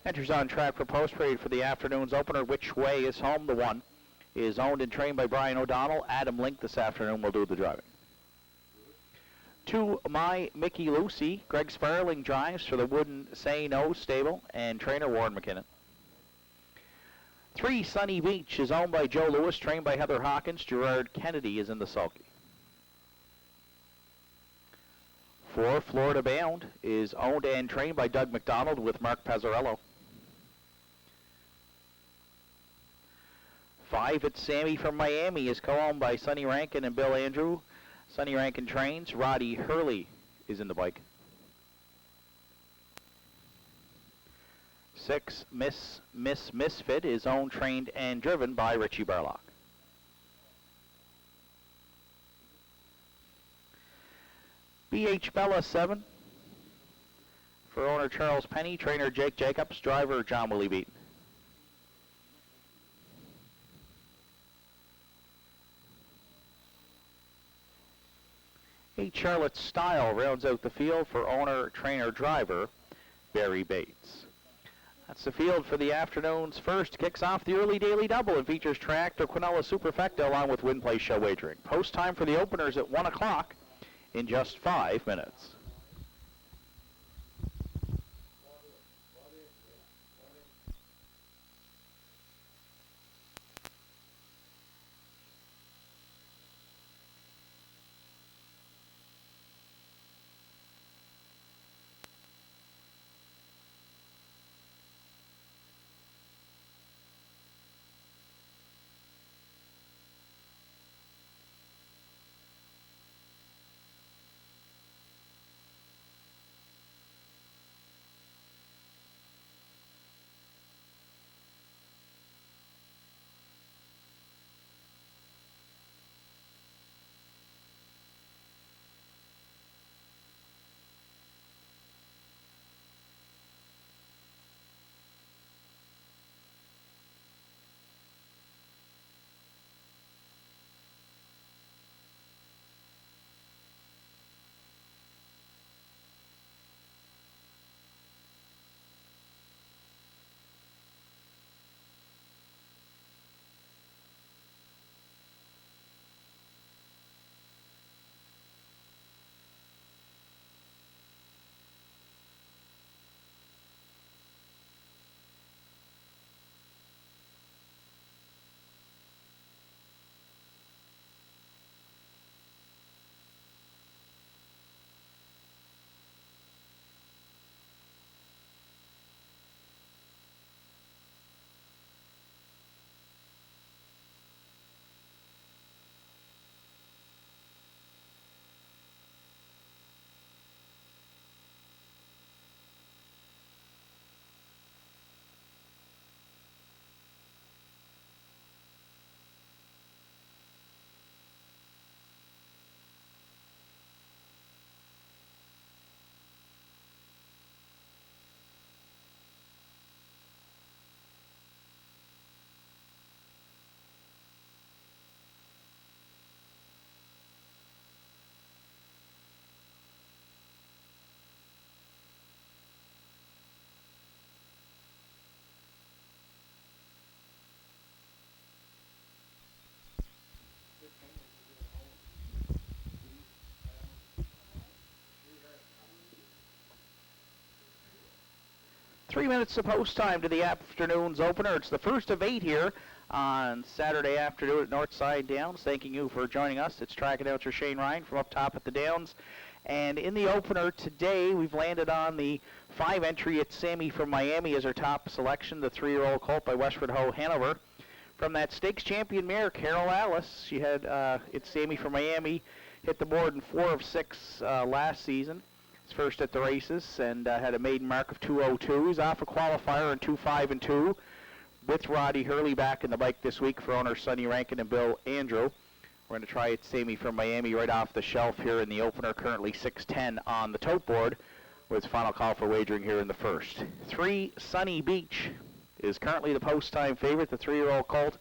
Enters on track for post parade for the afternoon's opener. Which Way is Home? The one is owned and trained by Brian O'Donnell. Adam Link this afternoon will do the driving. 2, My Mickey Lucy. Greg Sparling drives for the Wooden Say No stable and trainer Warren McKinnon. 3, Sunny Beach is owned by Joe Lewis, trained by Heather Hawkins. Gerard Kennedy is in the sulky. 4, Florida Bound is owned and trained by Doug McDonald with Mark Pazzarello. 5, It's Sammy from Miami is co-owned by Sonny Rankin and Bill Andrew. Sonny Rankin trains. Roddy Hurley is in the bike. 6, Miss Misfit is owned, trained, and driven by Richie Barlock. BH Bella 7 for owner Charles Penny, trainer Jake Jacobs, driver John Willie Beaton. 8, Charlotte Style rounds out the field for owner, trainer, driver Barry Bates. That's the field for the afternoon's first. Kicks off the early daily double and features tractor Quinella Superfecta along with Win Place Show Wagering. Post time for the openers at 1 o'clock in just 5 minutes. 3 minutes of post time to the afternoon's opener. It's the first of 8 here on Saturday afternoon at Northside Downs. Thanking you for joining us. It's track announcer Shane Ryan from up top at the Downs. And in the opener today, we've landed on the 5 entry. It's Sammy from Miami as our top selection, the 3-year-old colt by Westford Ho Hanover. From that stakes champion mare, Carol Alice, she had It's Sammy from Miami, hit the board in 4 of 6 last season. It's first at the races and had a maiden mark of 2:02. He's off a qualifier in 2:05 with Roddy Hurley back in the bike this week for owner Sonny Rankin and Bill Andrew. We're going to try It's Sammy from Miami right off the shelf here in the opener, currently 6:10 on the tote board with final call for wagering here in the first. 3, Sunny Beach is currently the post-time favorite. The 3-year-old colt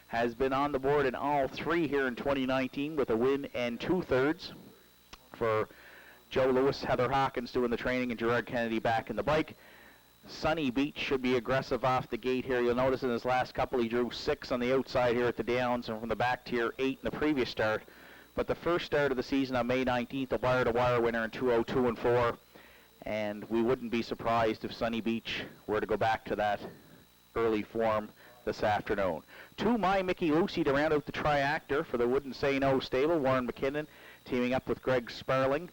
has been on the board in all 3 here in 2019 with a win and 2/3 for Joe Lewis, Heather Hawkins doing the training, and Gerard Kennedy back in the bike. Sunny Beach should be aggressive off the gate here. You'll notice in his last couple he drew 6 on the outside here at the Downs, and from the back tier 8 in the previous start. But the first start of the season on May 19th, a wire-to-wire winner in 2:02 and 4. And we wouldn't be surprised if Sunny Beach were to go back to that early form this afternoon. 2 My Mickey Lucy to round out the triactor for the Wouldn't Say No stable. Warren McKinnon teaming up with Greg Sparling.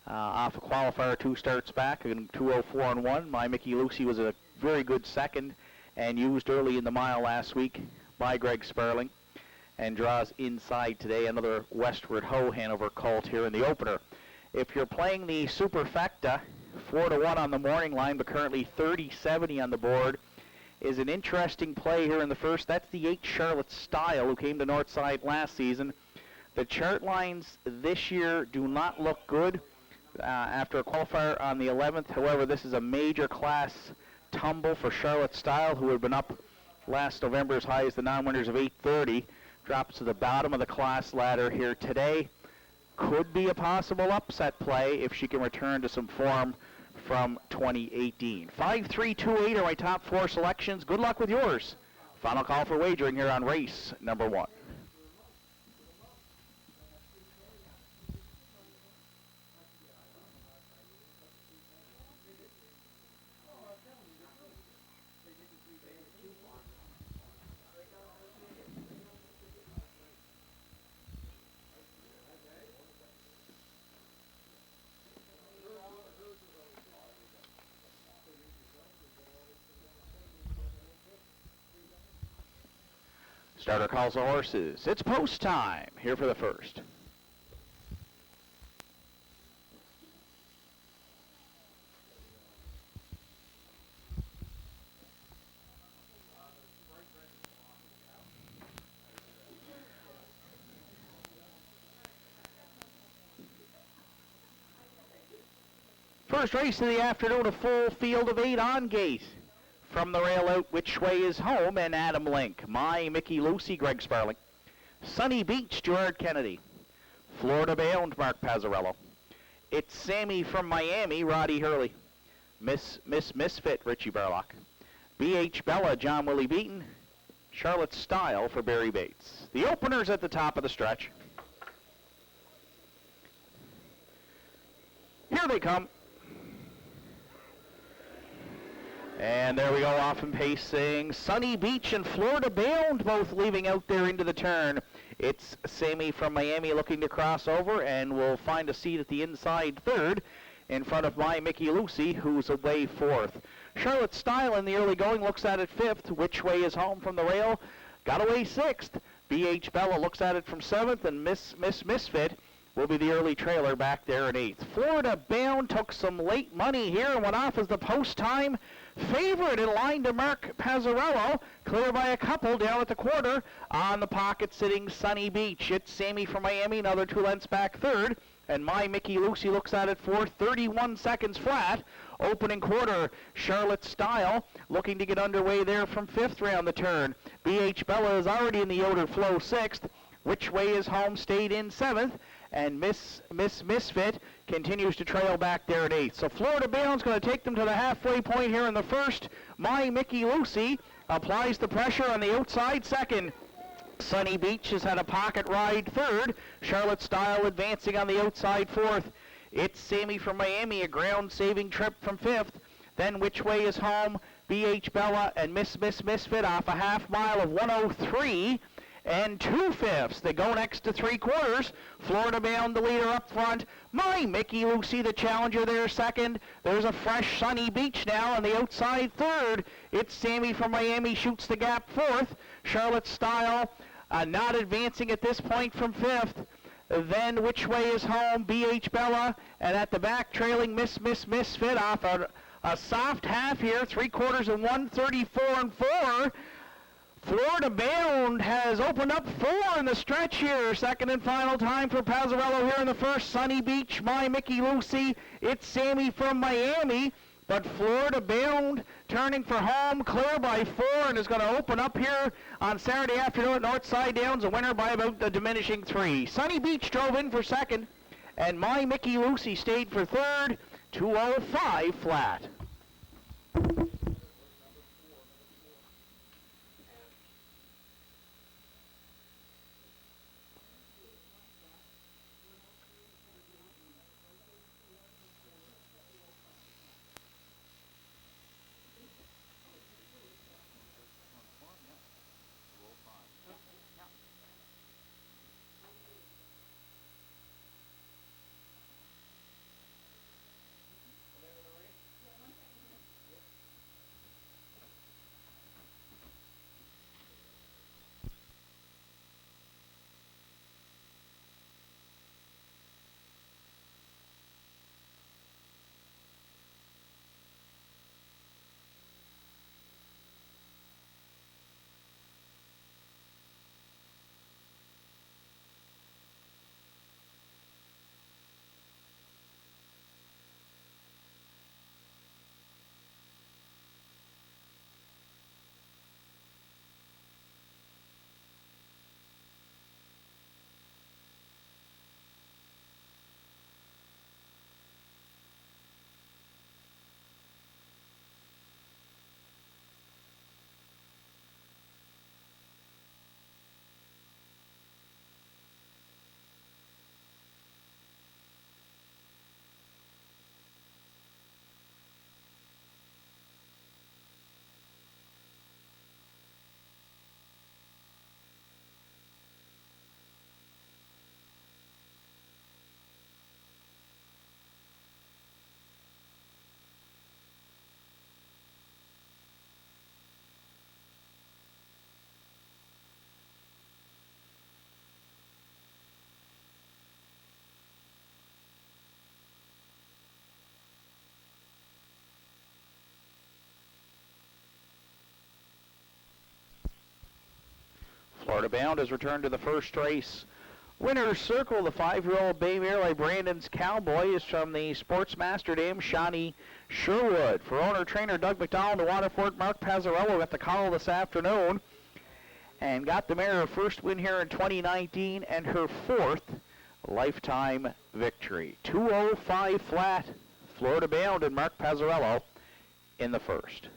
Off a qualifier 2 starts back in 2:04 and 1. My Mickey Lucy was a very good second and used early in the mile last week by Greg Sparling, and draws inside today. Another Westward Ho Hanover colt here in the opener. If you're playing the Superfecta, 4-1 on the morning line, but currently 30-70 on the board, is an interesting play here in the first. That's the 8 Charlotte Style, who came to Northside last season. The chart lines this year do not look good after a qualifier on the 11th. However, this is a major class tumble for Charlotte Style, who had been up last November as high as the non-winners of 8:30. Drops to the bottom of the class ladder here today. Could be a possible upset play if she can return to some form from 2018. 5-3-2-8 are my top 4 selections. Good luck with yours. Final call for wagering here on race number 1. Starter calls the horses. It's post time here for the first. First race of the afternoon, a full field of 8 on gate. From the rail out, Which Way Is Home, and Adam Link. My Mickey Lucy, Greg Sparling. Sunny Beach, Gerard Kennedy. Florida Bound, Mark Pazzarello. It's Sammy from Miami, Roddy Hurley. Misfit, Richie Barlock. BH Bella, John Willie Beaton. Charlotte Style for Barry Bates. The openers at the top of the stretch. Here they come. And there we go, off and pacing. Sunny Beach and Florida Bound both leaving out there into the turn. It's Sammy from Miami looking to cross over, and will find a seat at the inside third in front of My Mickey Lucy, who's away 4th. Charlotte Style in the early going looks at it 5th. Which Way Is Home from the rail got away 6th. BH Bella looks at it from 7th, and Misfit will be the early trailer back there in 8th. Florida Bound took some late money here and went off as the post-time favorite in line to Mark Pazzarello, clear by a couple down at the quarter. On the pocket sitting Sunny Beach. It's Sammy from Miami, another 2 lengths back 3rd. And My Mickey Lucy looks at it 4th, 31 seconds flat. Opening quarter, Charlotte Style looking to get underway there from 5th round the turn. BH Bella is already in the Yoder Flow 6th. Which Way Is Home stayed in 7th. And Misfit continues to trail back there at 8th. So Florida Bound's going to take them to the halfway point here in the first. My Mickey Lucy applies the pressure on the outside 2nd. Sunny Beach has had a pocket ride 3rd. Charlotte Style advancing on the outside 4th. It's Sammy from Miami, a ground-saving trip from 5th. Then Which Way Is Home, BH Bella, and Misfit off a half mile of 1:03. And 2/5. They go next to 3/4. Florida Bound, the leader up front. My Mickey Lucy, the challenger there 2nd. There's a fresh Sunny Beach now on the outside 3rd. It's Sammy from Miami shoots the gap 4th. Charlotte Style not advancing at this point from 5th. Then Which Way Is Home, BH Bella, and at the back trailing Misfit off a soft half here, 3/4 and 1:34 and 4. Florida Bound has opened up 4 in the stretch here. 2nd and final time for Pazzarello here in the first. Sunny Beach, My Mickey Lucy. It's Sammy from Miami. But Florida Bound turning for home, clear by 4, and is going to open up here on Saturday afternoon at Northside Downs, a winner by about the diminishing 3. Sunny Beach drove in for 2nd, and My Mickey Lucy stayed for 3rd. 2:05 flat. Florida Bound has returned to the first race. Winner's Circle, the 5-year-old bay mare like Brandon's Cowboy, is from the Sportsmaster dame, Shawnee Sherwood. For owner-trainer Doug McDonald to Waterford, Mark Pazzarello got the call this afternoon and got the mare her first win here in 2019 and her 4th lifetime victory. 205 flat, Florida Bound and Mark Pazzarello in the first.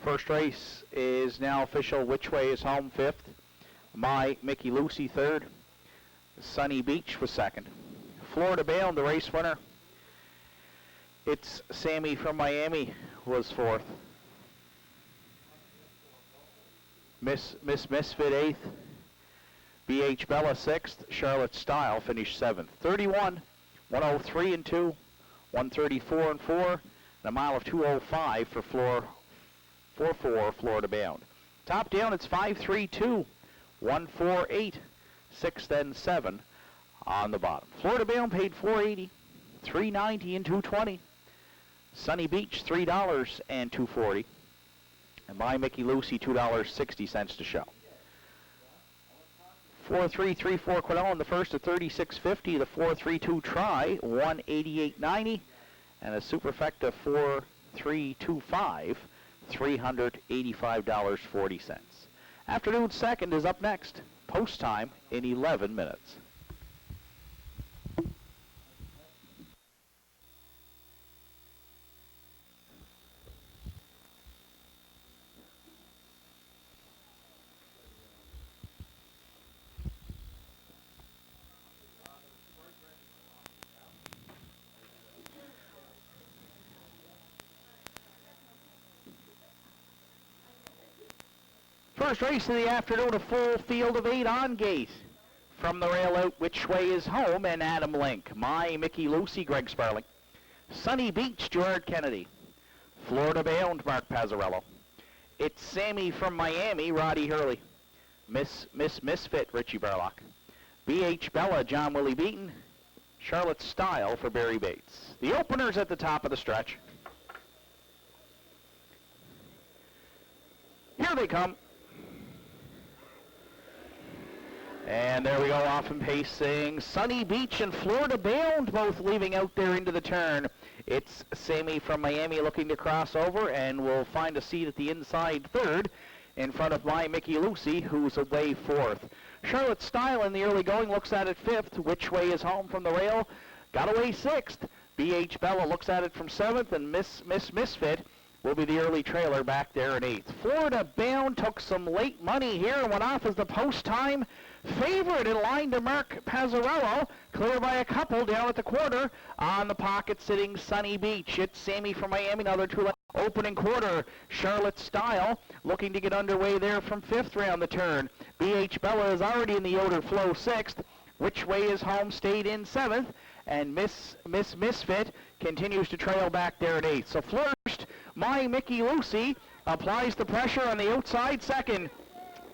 First race is now official. Which Way is Home 5th. My Mickey Lucy 3rd. Sunny Beach was 2nd. Florida Bound, the race winner. It's Sammy from Miami was 4th. Misfit 8th. BH Bella 6th. Charlotte Style finished 7th. 31, 103 and 2, 134 and 4, and a mile of 205 for 4 Florida Bound. Top down, it's 5-3-2, 1-4-8, 6 then 7 on the bottom. Florida Bound paid $4.80, $3.90 and $2.20. Sunny Beach $3 and $2.40. And My Mickey Lucy $2.60 to show. 4-3-3-4 Quinell in the first at $36.50. The 4-3-2 Try $188.90, and a Superfecta 4-3-2-5. $385.40. Afternoon second is up next. Post time in 11 minutes. First race of the afternoon, a full field of 8 on gate. From the rail out, Which Way is Home, and Adam Link. My Mickey Lucy, Greg Sparling. Sunny Beach, Gerard Kennedy. Florida Bound, Mark Pazzarello. It's Sammy from Miami, Roddy Hurley. Misfit, Richie Barlock. BH Bella, John Willie Beaton. Charlotte Style for Barry Bates. The openers at the top of the stretch. Here they come. And there we go, off and pacing. Sunny Beach and Florida Bound both leaving out there into the turn. It's Sammy from Miami looking to cross over, and will find a seat at the inside third. in front of My Mickey Lucy, who's away fourth. Charlotte Style in the early going looks at it fifth. Which Way is home from the rail, got away sixth. BH Bella looks at it from seventh, and Misfit will be the early trailer back there in eighth. Florida Bound took some late money here and went off as the post-time favorite in line to Mark Pazzarello. Clear by a couple down at the quarter. On the pocket sitting Sunny Beach. It's Sammy from Miami, another two left. Opening quarter, Charlotte Style looking to get underway there from fifth round the turn. BH Bella is already in the Yoder Flow sixth. Which Way is home stayed in seventh. And Misfit continues to trail back there at eighth. So first, My Mickey Lucy applies the pressure on the outside second.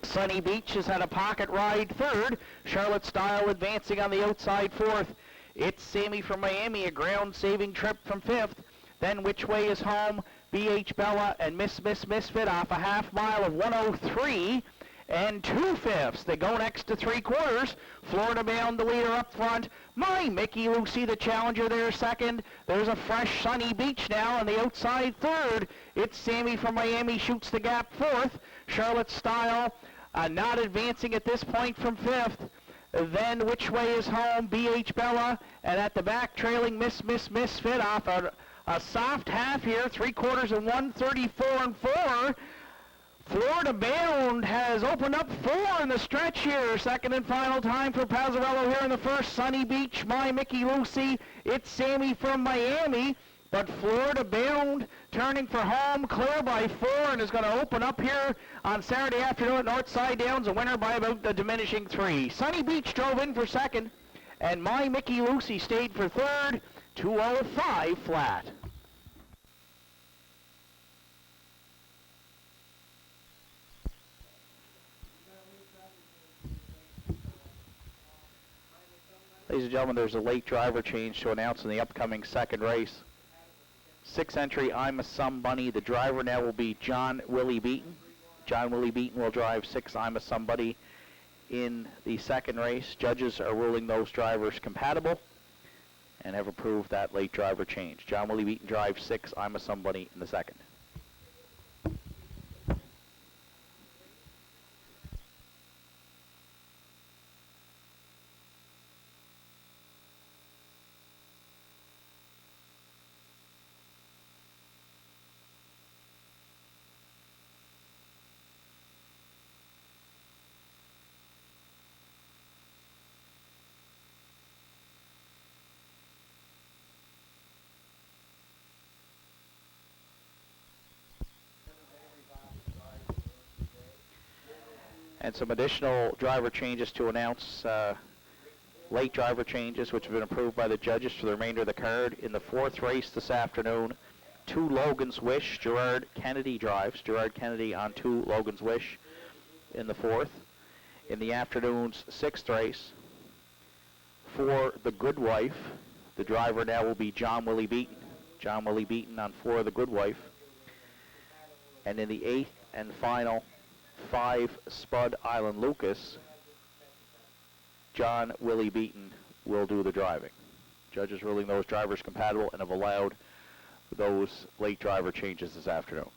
Sunny Beach has had a pocket ride third. Charlotte Style advancing on the outside fourth. It's Sammy from Miami, a ground-saving trip from fifth. Then Which Way is home, BH Bella, and Misfit off a half mile of 103 and 2/5. They go next to three quarters. Florida Bound the leader up front. My Mickey Lucy the challenger there second. There's a fresh Sunny Beach now on the outside third. It's Sammy from Miami shoots the gap fourth. Charlotte Style not advancing at this point from fifth. Then Which Way is home, BH Bella, and at the back trailing Misfit off a soft half here, three quarters and 134 and 4. Florida Bound has opened up four in the stretch here. Second and final time for Pazzarello here in the first. Sunny Beach, My Mickey Lucy. It's Sammy from Miami. But Florida Bound turning for home, clear by four, and is going to open up here on Saturday afternoon at Northside Downs, a winner by about a diminishing three. Sunny Beach drove in for second, and My Mickey Lucy stayed for third. 2:05 flat. Ladies and gentlemen, there's a late driver change to announce in the upcoming second race. Sixth entry, I'm a Somebody. The driver now will be John Willie Beaton. John Willie Beaton will drive six I'm a Somebody in the second race. Judges are ruling those drivers compatible and have approved that late driver change. John Willie Beaton drives six I'm a Somebody in the second. And some additional driver changes to announce, late driver changes which have been approved by the judges for the remainder of the card. In the fourth race this afternoon, 2 Logan's Wish, Gerard Kennedy drives. Gerard Kennedy on 2 Logan's Wish in the fourth. In the afternoon's sixth race, for the Good Wife, the driver now will be John Willie Beaton. John Willie Beaton on 4 the Good Wife. And in the eighth and final 5 Spud Island Lucas, John Willie Beaton will do the driving. Judges ruling those drivers compatible and have allowed those late driver changes this afternoon.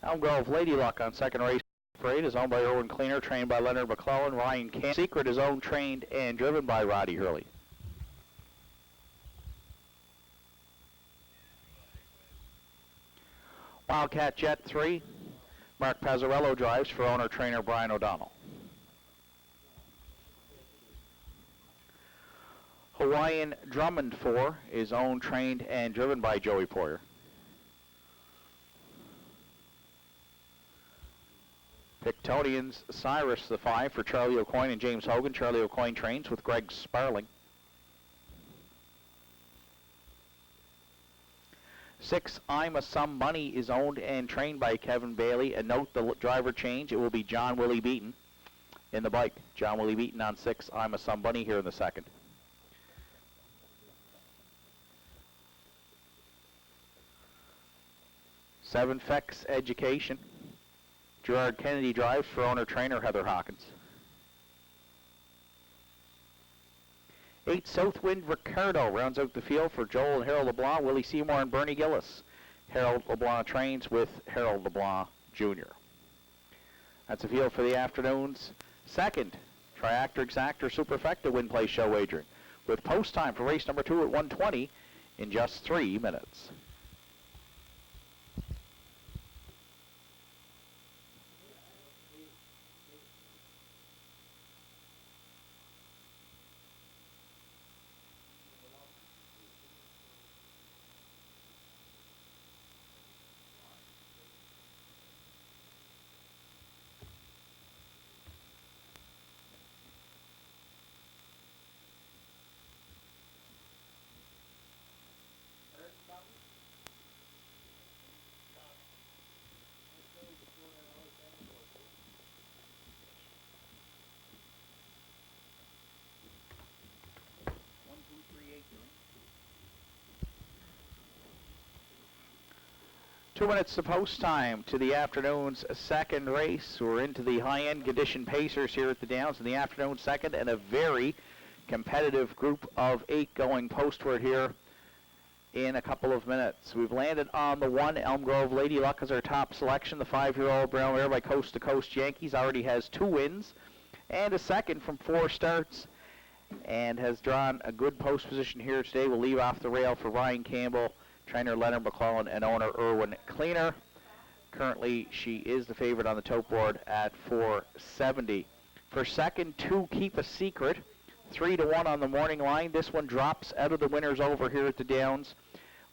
Elm Grove Lady Luck on second race. Parade is owned by Erwin Cleaner, trained by Leonard McClellan. Ryan Camp. Secret is owned, trained, and driven by Roddy Hurley. Wildcat Jet 3. Mark Pazzarello drives for owner-trainer Brian O'Donnell. Hawaiian Drummond 4 is owned, trained, and driven by Joey Poyer. Pictonians Cyrus the 5 for Charlie O'Coin and James Hogan. Charlie O'Coin trains with Greg Sparling. 6 I'm a Some Money is owned and trained by Kevin Bailey. And note the driver change. It will be John Willie Beaton in the bike. John Willie Beaton on 6 I'm a Some Money here in the second. Seven Fex Education. Gerard Kennedy drives for owner-trainer Heather Hawkins. 8 Southwind Ricardo rounds out the field for Joel and Harold LeBlanc, Willie Seymour, and Bernie Gillis. Harold LeBlanc trains with Harold LeBlanc Jr. That's a field for the afternoon's second Triactor Exactor Superfecta Win Play Show wagering, with post time for race number 2 at 1:20 in just 3 minutes. Two minutes to post time to the afternoon's second race. We're into the high-end condition pacers here at the Downs in the afternoon second, and a very competitive group of 8 going postward here in a couple of minutes. We've landed on the 1 Elm Grove Lady Luck as our top selection. The 5-year-old brown mare by Coast to Coast Yankees already has 2 wins and a second from 4 starts, and has drawn a good post position here today. We'll leave off the rail for Ryan Campbell, trainer Leonard McClellan, and owner Erwin Cleaner. Currently, she is the favorite on the tote board at $4.70. For second, 2 Keep a Secret, 3-1 on the morning line. This one drops out of the winners over here at the Downs,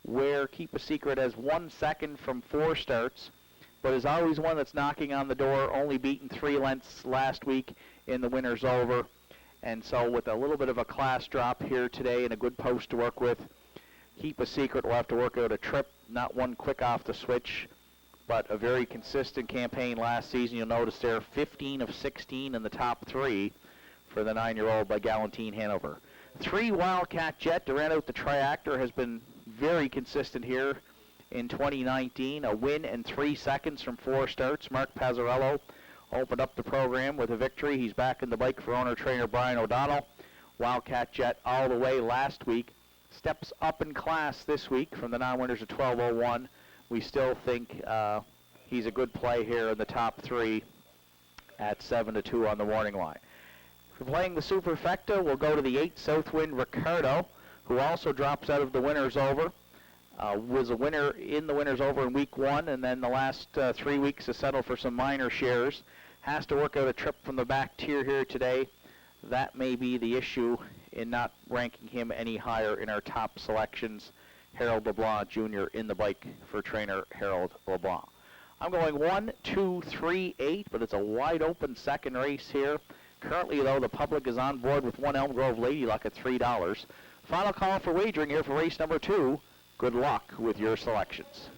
where Keep a Secret has 1 second from 4 starts, but is always one that's knocking on the door, only beaten 3 lengths last week in the winners over. And so with a little bit of a class drop here today and a good post to work with, Keep a Secret will have to work out a trip, not one quick off the switch, but a very consistent campaign last season. You'll notice there 15 of 16 in the top 3 for the 9-year-old by Galantine Hanover. 3 Wildcat Jet to round out the Triactor has been very consistent here in 2019. A win and 3 seconds from 4 starts. Mark Pazzarello opened up the program with a victory. He's back in the bike for owner-trainer Brian O'Donnell. Wildcat Jet all the way last week. Steps up in class this week from the non-winners at 12:01. We still think he's a good play here in the top 3 at 7-2 on the warning line. If we're playing the Superfecta, we'll go to the 8 Southwind Ricardo, who also drops out of the winners over. Was a winner in the winners over in week 1, and then the last 3 weeks to settle for some minor shares. Has to work out a trip from the back tier here today. That may be the issue in not ranking him any higher in our top selections. Harold LeBlanc Jr. in the bike for trainer Harold LeBlanc. I'm going 1, 2, 3, 8, but it's a wide open second race here. Currently, though, the public is on board with 1 Elm Grove Lady Luck at $3. Final call for wagering here for race number 2. Good luck with your selections.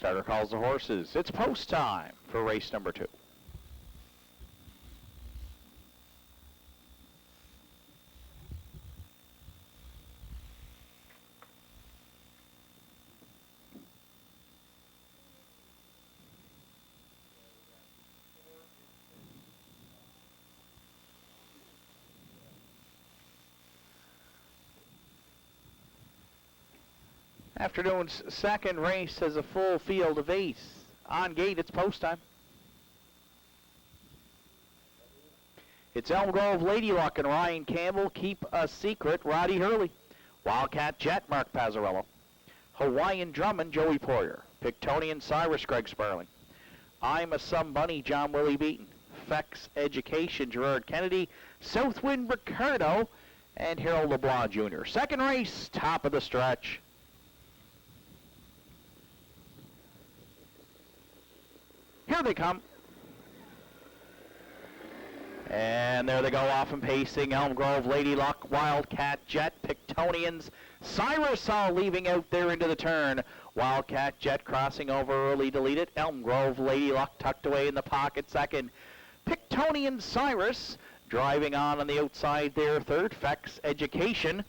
Starter calls the horses. It's post time for race number 2. Afternoon's second race has a full field of 8. On gate, it's post time. It's Elm Grove Lady Luck and Ryan Campbell. Keep a Secret, Roddy Hurley. Wildcat Jet, Mark Pazzarello. Hawaiian Drummond, Joey Poirier. Pictonian Cyrus, Greg Sparling. I'm a Some Bunny, John Willie Beaton. Fex Education, Gerard Kennedy. Southwind Ricardo, and Harold LeBlanc Jr. Second race, top of the stretch. Here they come. And there they go, off and pacing. Elm Grove, Lady Luck, Wildcat Jet, Pictonians. Cyrus all leaving out there into the turn. Wildcat Jet crossing over early, deleted. Elm Grove, Lady Luck tucked away in the pocket second. Pictonian Cyrus driving on the outside there third. Fex Education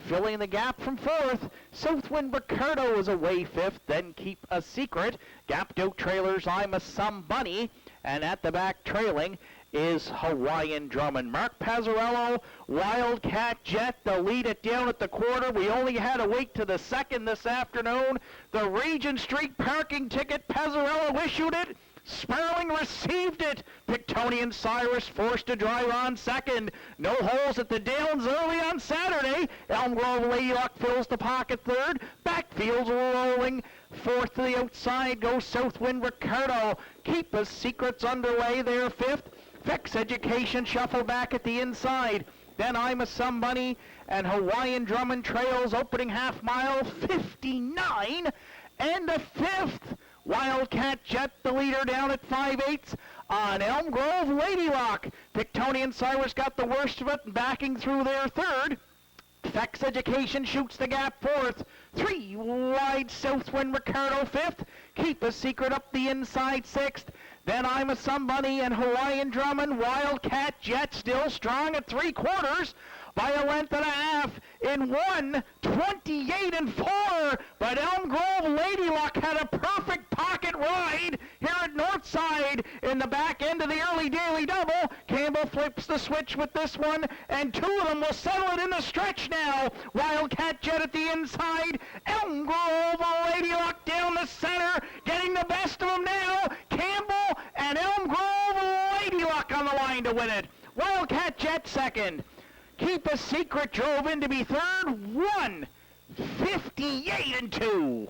filling the gap from fourth. Southwind Ricardo is away fifth. Then Keep a Secret. Gapped out trailers, I'm a Some Bunny. And at the back trailing is Hawaiian Drummond. Mark Pazzarello, Wildcat Jet, to lead it down at the quarter. We only had to wait to the second this afternoon. The Regent Street parking ticket, Pazzarello issued it. Sparling received it. Pictonian Cyrus forced to drive on second. No holes at the Downs early on Saturday. Elm Grove Lady Luck fills the pocket third. Backfield's rolling. Fourth to the outside goes Southwind Ricardo. Keep a Secret's underway there fifth. Fex Education shuffle back at the inside. Then I'm a Some Bunny and Hawaiian Drummond trails opening half mile 59 and a fifth. Wildcat Jet, the leader, down at 5/8 on Elm Grove Lady Luck. Pictonian Cyrus got the worst of it and backing through there third. Fex Education shoots the gap fourth. 3 wide Southwind Ricardo fifth. Keep a Secret up the inside sixth. Then I'm a Some Bunny and Hawaiian Drummond. Wildcat Jet still strong at 3/4 by a length and a half in 1:28 and 4. But Elm Grove Lady Luck had a perfect pocket ride here at Northside in the back end of the early daily double. Campbell flips the switch with this one, and 2 of them will settle it in the stretch now. Wildcat Jet at the inside. Elm Grove Lady Luck down the center, getting the best of them now. Campbell and Elm Grove Lady Luck on the line to win it. Wildcat Jet second. Keep a Secret drove in to be third. 1:58 and 2.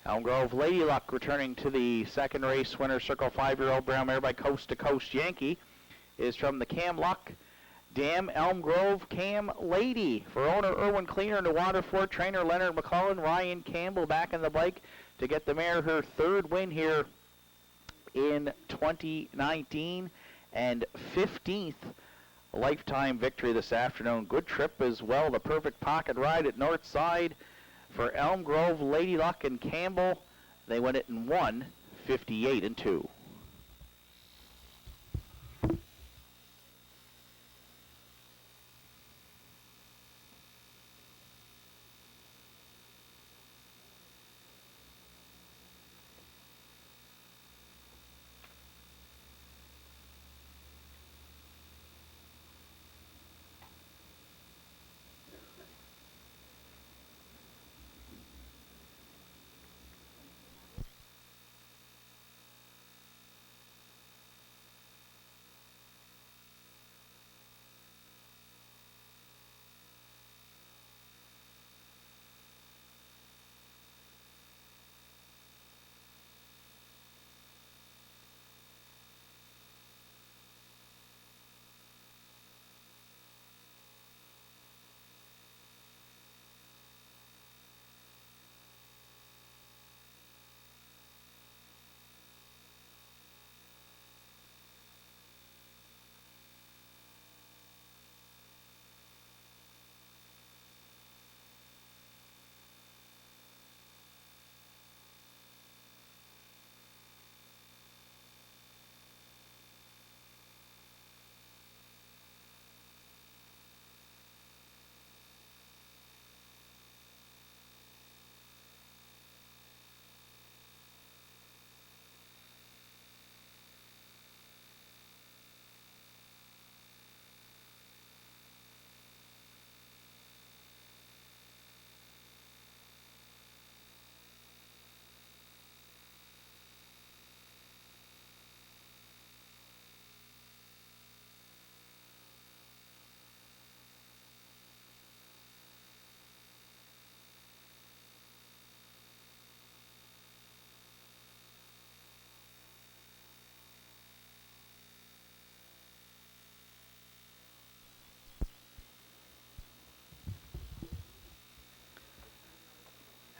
Elm Grove Lady Luck returning to the second race winner circle. 5-year-old brown mare by Coast to Coast Yankee is from the Cam Luck Dam Elm Grove Cam Lady. For owner Erwin Cleaner and the Waterford trainer Leonard McCullen, Ryan Campbell back in the bike to get the mare her third win here in 2019 and 15th lifetime victory this afternoon. Good trip as well. The perfect pocket ride at Northside for Elm Grove Lady Luck and Campbell. They win it in 1:58-2.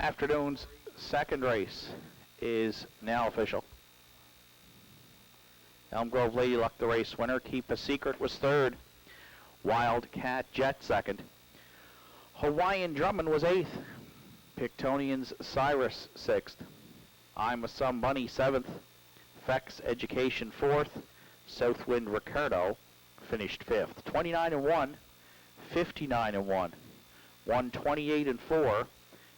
Afternoon's second race is now official. Elm Grove Lady Luck, the race winner. Keep a Secret was third. Wildcat Jet second. Hawaiian Drummond was eighth. Pictonian's Cyrus sixth. I'm a Some Bunny seventh. Fex Education fourth. Southwind Ricardo finished fifth. 29-1, 59-1, 128-4.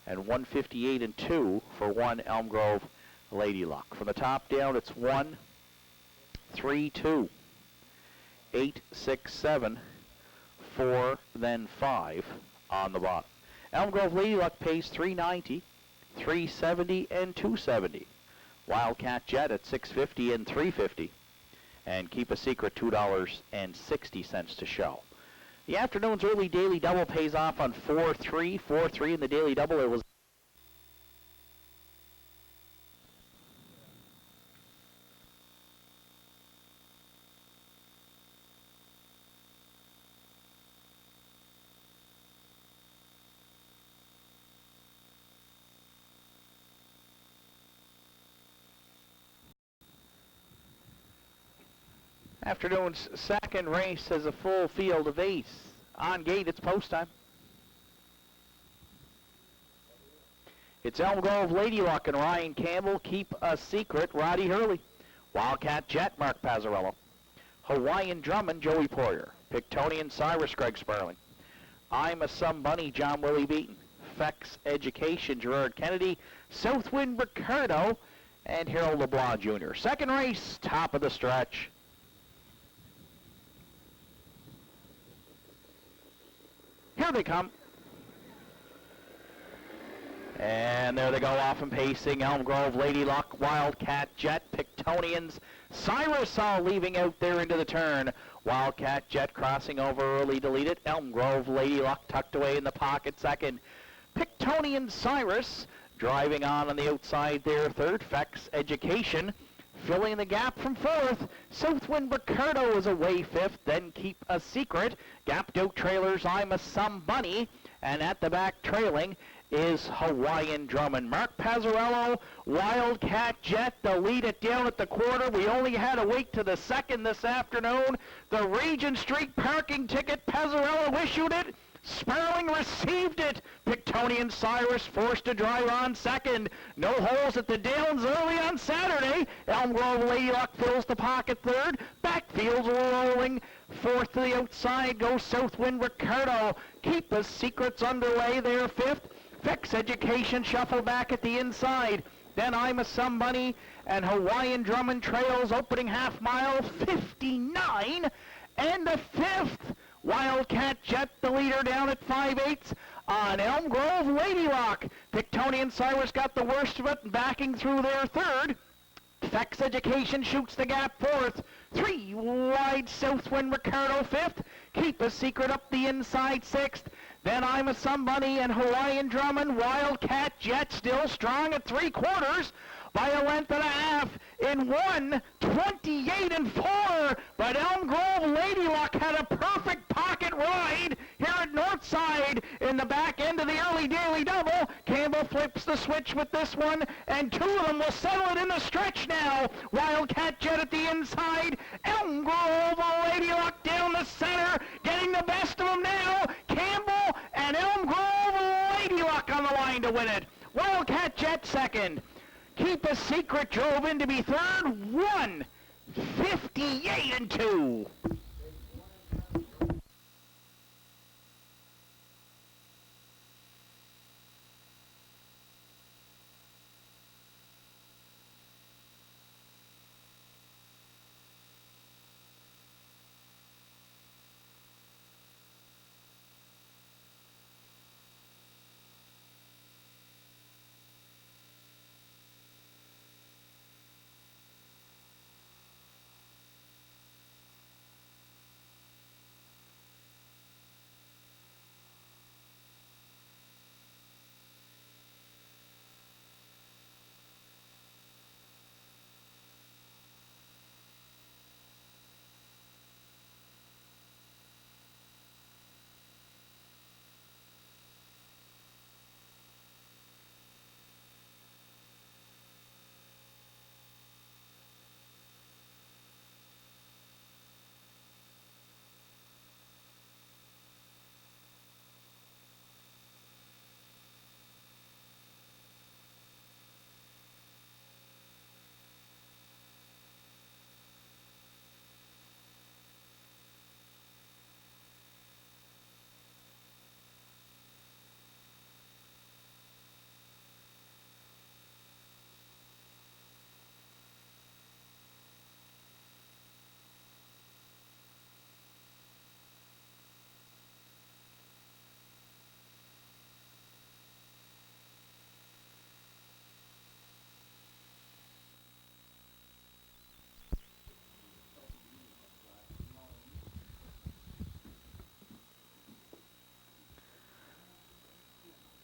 And 158-2 for one Elm Grove Lady Luck. From the top down, it's 1, 3, 2, 8, 6, 7, 4, then 5 on the bottom. Elm Grove Lady Luck pays $3.90, $3.70, and $2.70. Wildcat Jet at $6.50 and $3.50. And Keep a Secret, $2.60 to show. The afternoon's early daily double pays off on 4-3. 4-3 in the daily double. It was afternoon's second race has a full field of 8. On gate, it's post time. It's Elm Grove Lady Luck and Ryan Campbell. Keep a Secret, Roddy Hurley. Wildcat Jet, Mark Pazzarello. Hawaiian Drummond, Joey Poirier. Pictonian Cyrus, Greg Sperling. I'm a Some Bunny, John Willie Beaton. Fex Education, Gerard Kennedy. Southwind Ricardo, and Harold LeBlanc Jr. Second race, top of the stretch. Here they come. And there they go off and pacing. Elm Grove Lady Luck, Wildcat Jet, Pictonians, Cyrus all leaving out there into the turn. Wildcat Jet crossing over early, deleted. Elm Grove Lady Luck tucked away in the pocket second. Pictonian Cyrus Driving on the outside there, third, Fex Education. Filling the gap from fourth, Southwind Ricardo is away fifth, then Keep a Secret. Gapped out trailers, I'm a Some Bunny, and at the back trailing is Hawaiian Drummond. Mark Pazzarello, Wildcat Jet, they'll lead it down at the quarter. We only had to wait to the second this afternoon. The Regent Street parking ticket, Pazzarello issued it. Sparling received it. Pictonian Cyrus forced to drive on second. No holes at the Downs early on Saturday. Elm Grove Lady Luck fills the pocket third. Backfield's rolling. Fourth to the outside goes Southwind Ricardo. Keep the Secrets underway there fifth. Fex Education shuffle back at the inside. Then I'm a Somebody and Hawaiian Drummond trails opening half mile 59 and the fifth. Wildcat Jet, the leader, down at 5/8 on Elm Grove Lady Luck. Pictonian Cyrus got the worst of it and backing through their third. Fex Education shoots the gap fourth. 3 wide Southwind Ricardo fifth. Keep a Secret up the inside sixth. Then I'm a Somebody and Hawaiian Drummond. Wildcat Jet still strong at 3/4 by a length and a half in 1:28 and 4. But Elm Grove Lady Luck had a perfect pocket ride here at Northside in the back end of the early daily double. Campbell flips the switch with this one, and two of them will settle it in the stretch now. Wildcat Jet at the inside. Elm Grove Lady Luck down the center, getting the best of them now. Campbell and Elm Grove Lady Luck on the line to win it. Wildcat Jet second. Keep a Secret drove in to be third. 1:58 and 2.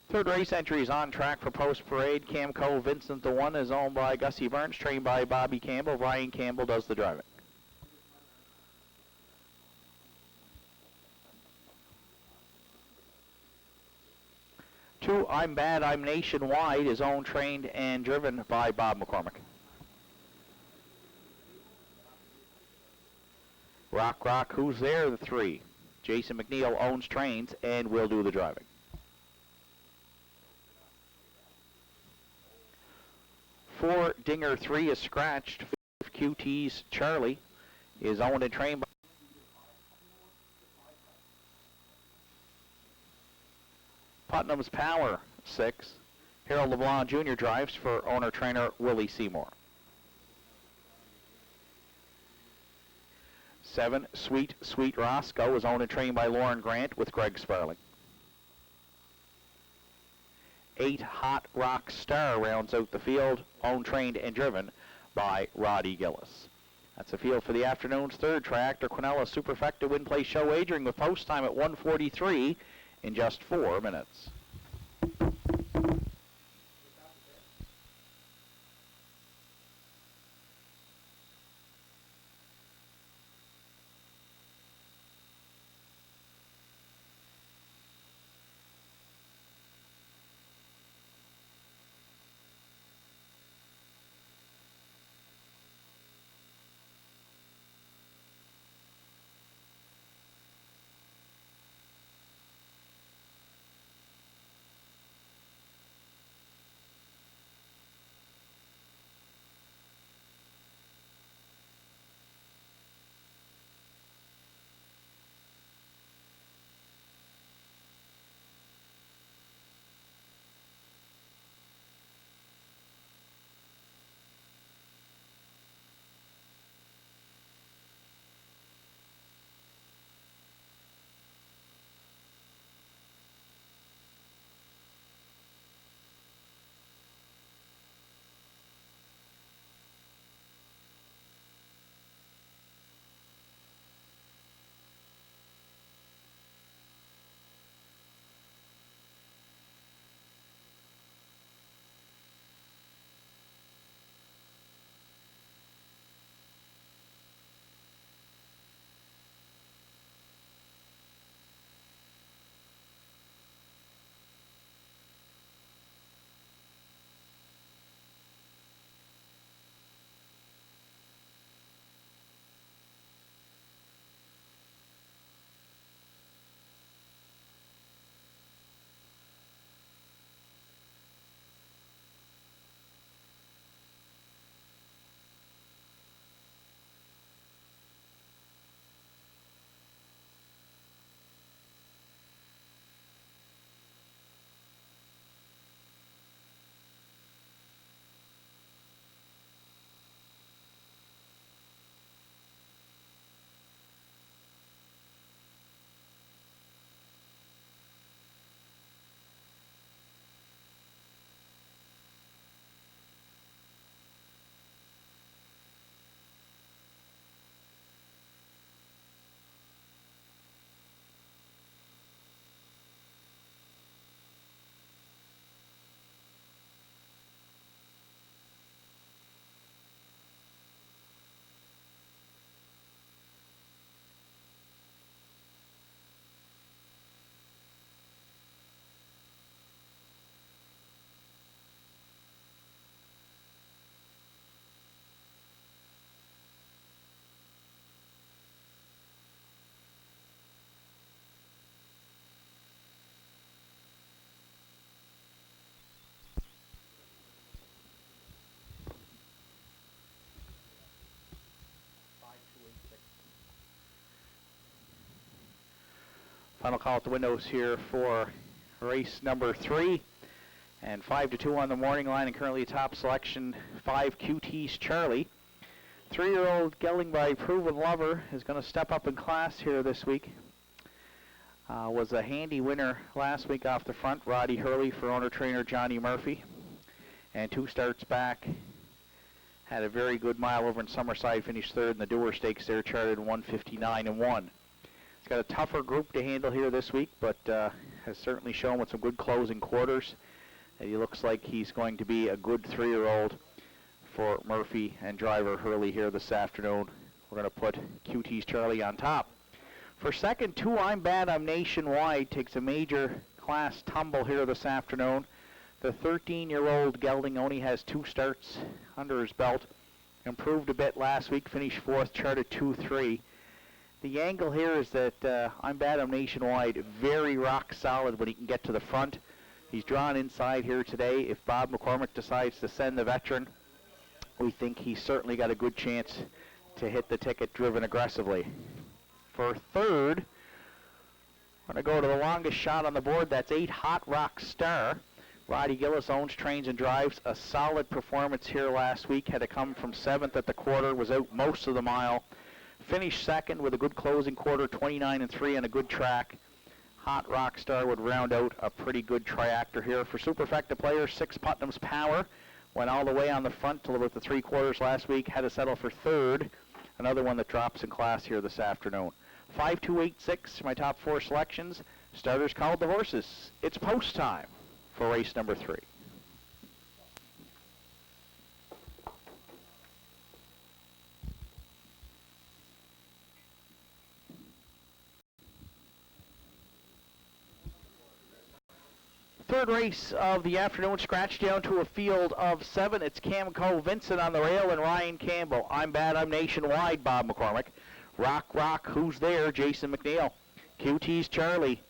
Third race entry is on track for Post Parade. Camco Vincent the one is owned by Gussie Burns, trained by Bobby Campbell. Ryan Campbell does the driving. 2, I'm Bad, I'm Nationwide is owned, trained, and driven by Bob McCormick. Rock, who's there? The 3. Jason McNeil owns, trains, and will do the driving. 4, Dinger 3 is scratched. 5, QT's Charlie is owned and trained by Putnam's Power 6. Harold LeBlanc Jr. drives for owner-trainer Willie Seymour. 7, Sweet Roscoe is owned and trained by Lauren Grant with Greg Sparling. 8, Hot Rock Star rounds out the field, owned, trained, and driven by Roddy Gillis. That's the field for the afternoon's third. Tractor Quinella Superfecta win play show wagering with post time at 1:43 in just 4 minutes. Final call at the windows here for race number 3. And 5-2 on the morning line, and currently top selection 5 QT's Charlie. 3-year-old gelding by Proven Lover is going to step up in class here this week. Was a handy winner last week off the front, Roddy Hurley for owner-trainer Johnny Murphy. And 2 starts back, had a very good mile over in Summerside, finished third in the Doer Stakes there, charted 1:59.1. He's got a tougher group to handle here this week, but has certainly shown with some good closing quarters that he looks like he's going to be a good 3-year-old for Murphy and driver Hurley here this afternoon. We're going to put QT's Charlie on top. For second, 2 I'm Bad, I'm Nationwide takes a major class tumble here this afternoon. The 13-year-old gelding only has 2 starts under his belt. Improved a bit last week, finished 4th, charted 2-3. The angle here is that I'm Bad, I'm Nationwide, very rock solid when he can get to the front. He's drawn inside here today. If Bob McCormick decides to send the veteran, we think he's certainly got a good chance to hit the ticket driven aggressively. For third, we're going to go to the longest shot on the board. That's 8 Hot Rock Star. Roddy Gillis owns, trains, and drives. A solid performance here last week. Had to come from 7th at the quarter. Was out most of the mile. Finished 2nd with a good closing quarter, 29-3, and a good track. Hot Rock Star would round out a pretty good triactor here. For Superfecta players, 6 Putnam's Power. Went all the way on the front till about the 3/4 last week. Had to settle for 3rd. Another one that drops in class here this afternoon. 5-2-8-6, my top 4 selections. Starters called the horses. It's post time for race number 3. Third race of the afternoon, scratched down to a field of 7. It's Camco Vincent on the rail and Ryan Campbell. I'm Bad, I'm Nationwide, Bob McCormick. Rock, Who's There, Jason McNeil. QT's Charlie,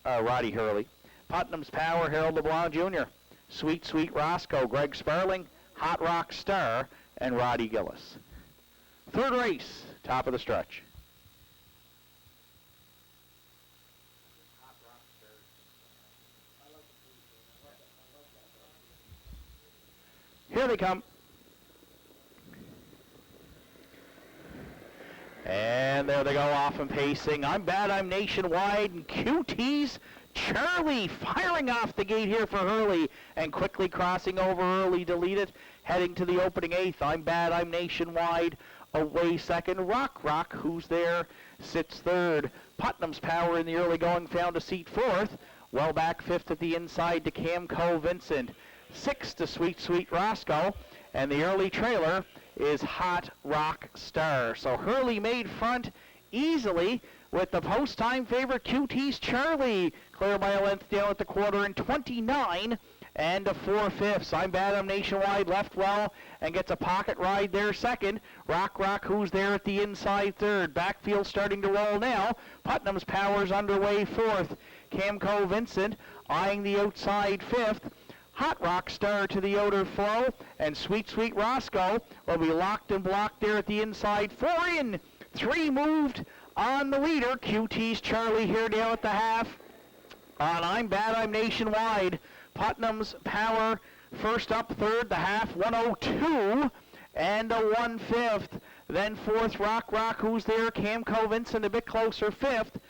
Roddy Hurley. Putnam's Power, Harold LeBlanc Jr. Sweet Roscoe, Greg Sparling. Hot Rock Star, and Roddy Gillis. Third race, top of the stretch. Here they come. And there they go, off and pacing. I'm Bad, I'm Nationwide, and QT's Charlie firing off the gate here for Hurley and quickly crossing over early to lead it, heading to the opening 8th. I'm Bad, I'm Nationwide, away 2nd. Rock, Who's There, sits 3rd. Putnam's Power in the early going found a seat 4th. Well back 5th at the inside to Camco Vincent. 6th to Sweet Roscoe, and the early trailer is Hot Rock Star. So Hurley made front easily with the post-time favorite QT's Charlie. Clear by a length down at the quarter in 29 and a 4/5. I'm Bad, I'm Nationwide, left well and gets a pocket ride there 2nd. Rock, Who's There at the inside 3rd. Backfield starting to roll now. Putnam's Power's underway 4th. Camco Vincent eyeing the outside 5th. Hot Rock Star to the outer flow, and Sweet Roscoe will be locked and blocked there at the inside. 4 in, 3 moved on the leader. QT's Charlie here down at the half. On I'm Bad, I'm Nationwide. Putnam's Power first up, 3rd, the half, 102 and a 1/5. Then 4th, Rock, Who's There, Camco Vincent a bit closer, 5th.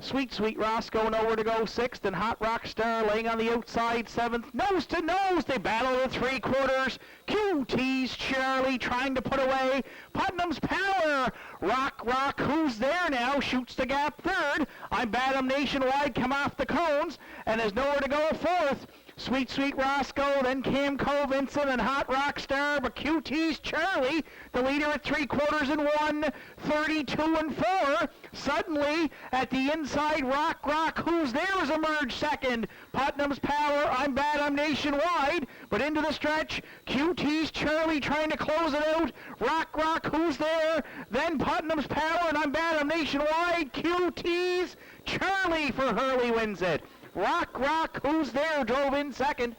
Sweet Roscoe nowhere to go 6th, and Hot Rock Star laying on the outside 7th. Nose to nose, they battle the 3/4. QT's Charlie trying to put away Putnam's Power. Rock, Who's There now, shoots the gap 3rd. I'm Bad, I'm Nationwide, come off the cones, and there's nowhere to go 4th. Sweet Roscoe, then Camco Vincent and Hot Rock Star, but QT's Charlie, the leader at 3/4 and 1, 32 and 4. Suddenly, at the inside, Rock, Who's There has emerged 2nd. Putnam's Power, I'm Bad, I'm Nationwide, but into the stretch, QT's Charlie trying to close it out. Rock, Who's There, then Putnam's Power, and I'm Bad, I'm Nationwide. QT's Charlie for Hurley wins it. Rock, Who's There drove in 2nd.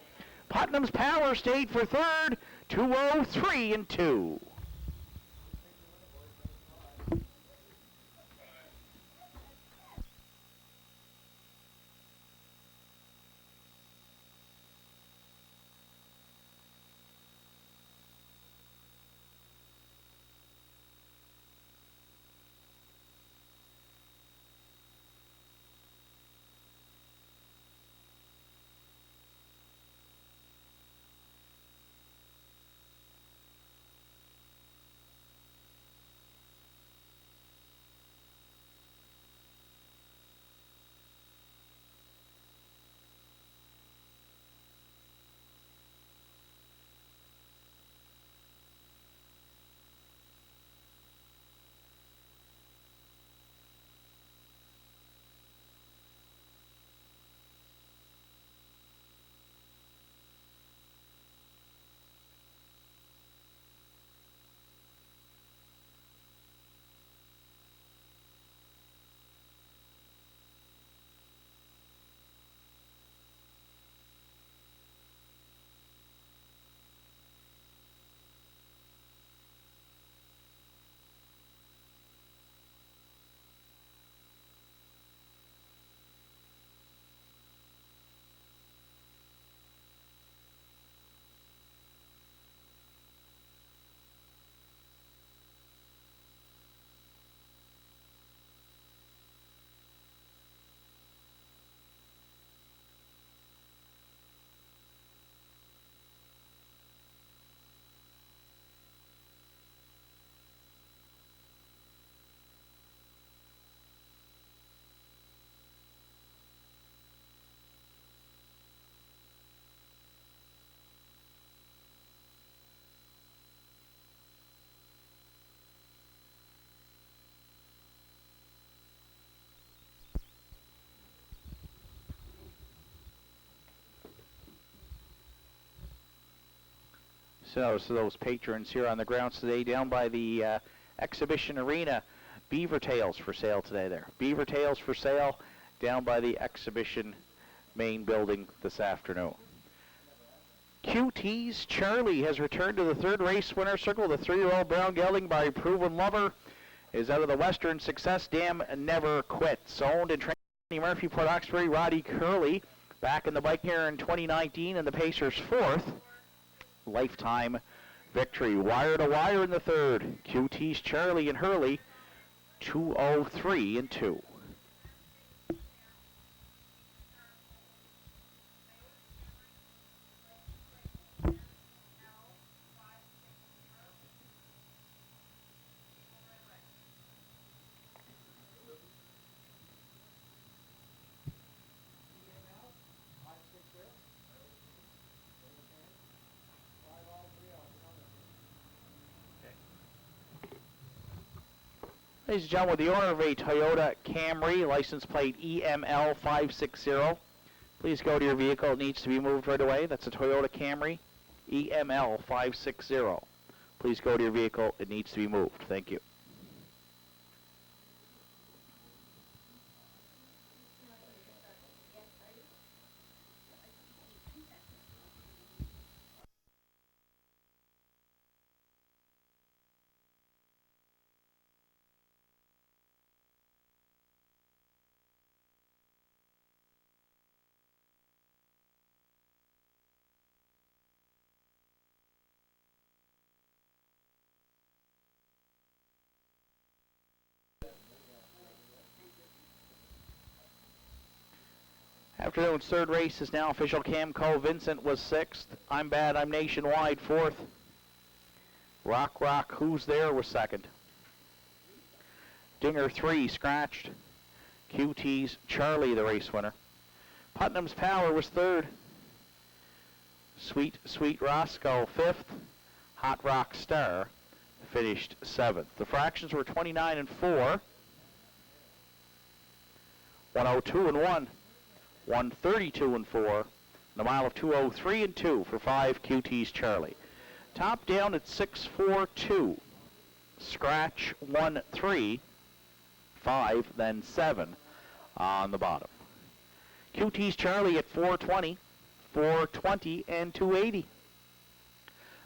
Putnam's Power stayed for 3rd, 203 and 2. So those patrons here on the grounds today down by the exhibition arena. Beaver tails for sale today there. Beaver tails for sale down by the exhibition main building this afternoon. QT's Charlie has returned to the third race winner circle. The 3-year-old brown gelding by Proven Lover is out of the Western Success Dam Never Quits. Owned and trained by Murphy, Port Hawkesbury, Roddy Curley. Back in the bike here in 2019 and the Pacers' fourth lifetime victory. Wire to wire in the third. QT's Charlie and Hurley, 2:03 and 2. Ladies and gentlemen, the owner of a Toyota Camry, license plate EML 560. Please go to your vehicle. It needs to be moved right away. That's a Toyota Camry EML 560. Please go to your vehicle. It needs to be moved. Thank you. Afternoon's third race is now official. Camco Vincent was sixth. I'm Bad, I'm Nationwide fourth. Rock, Who's There was second. Dinger 3 scratched. QT's Charlie, the race winner. Putnam's Power was third. Sweet Roscoe fifth. Hot Rock Star finished seventh. The fractions were 29 and 4. 102 and 1. 132 and 4, and a mile of 203 and 2 for 5 QT's Charlie. Top down at 642. Scratch 1 3, 5, then 7 on the bottom. QT's Charlie at 420, 420 and 280.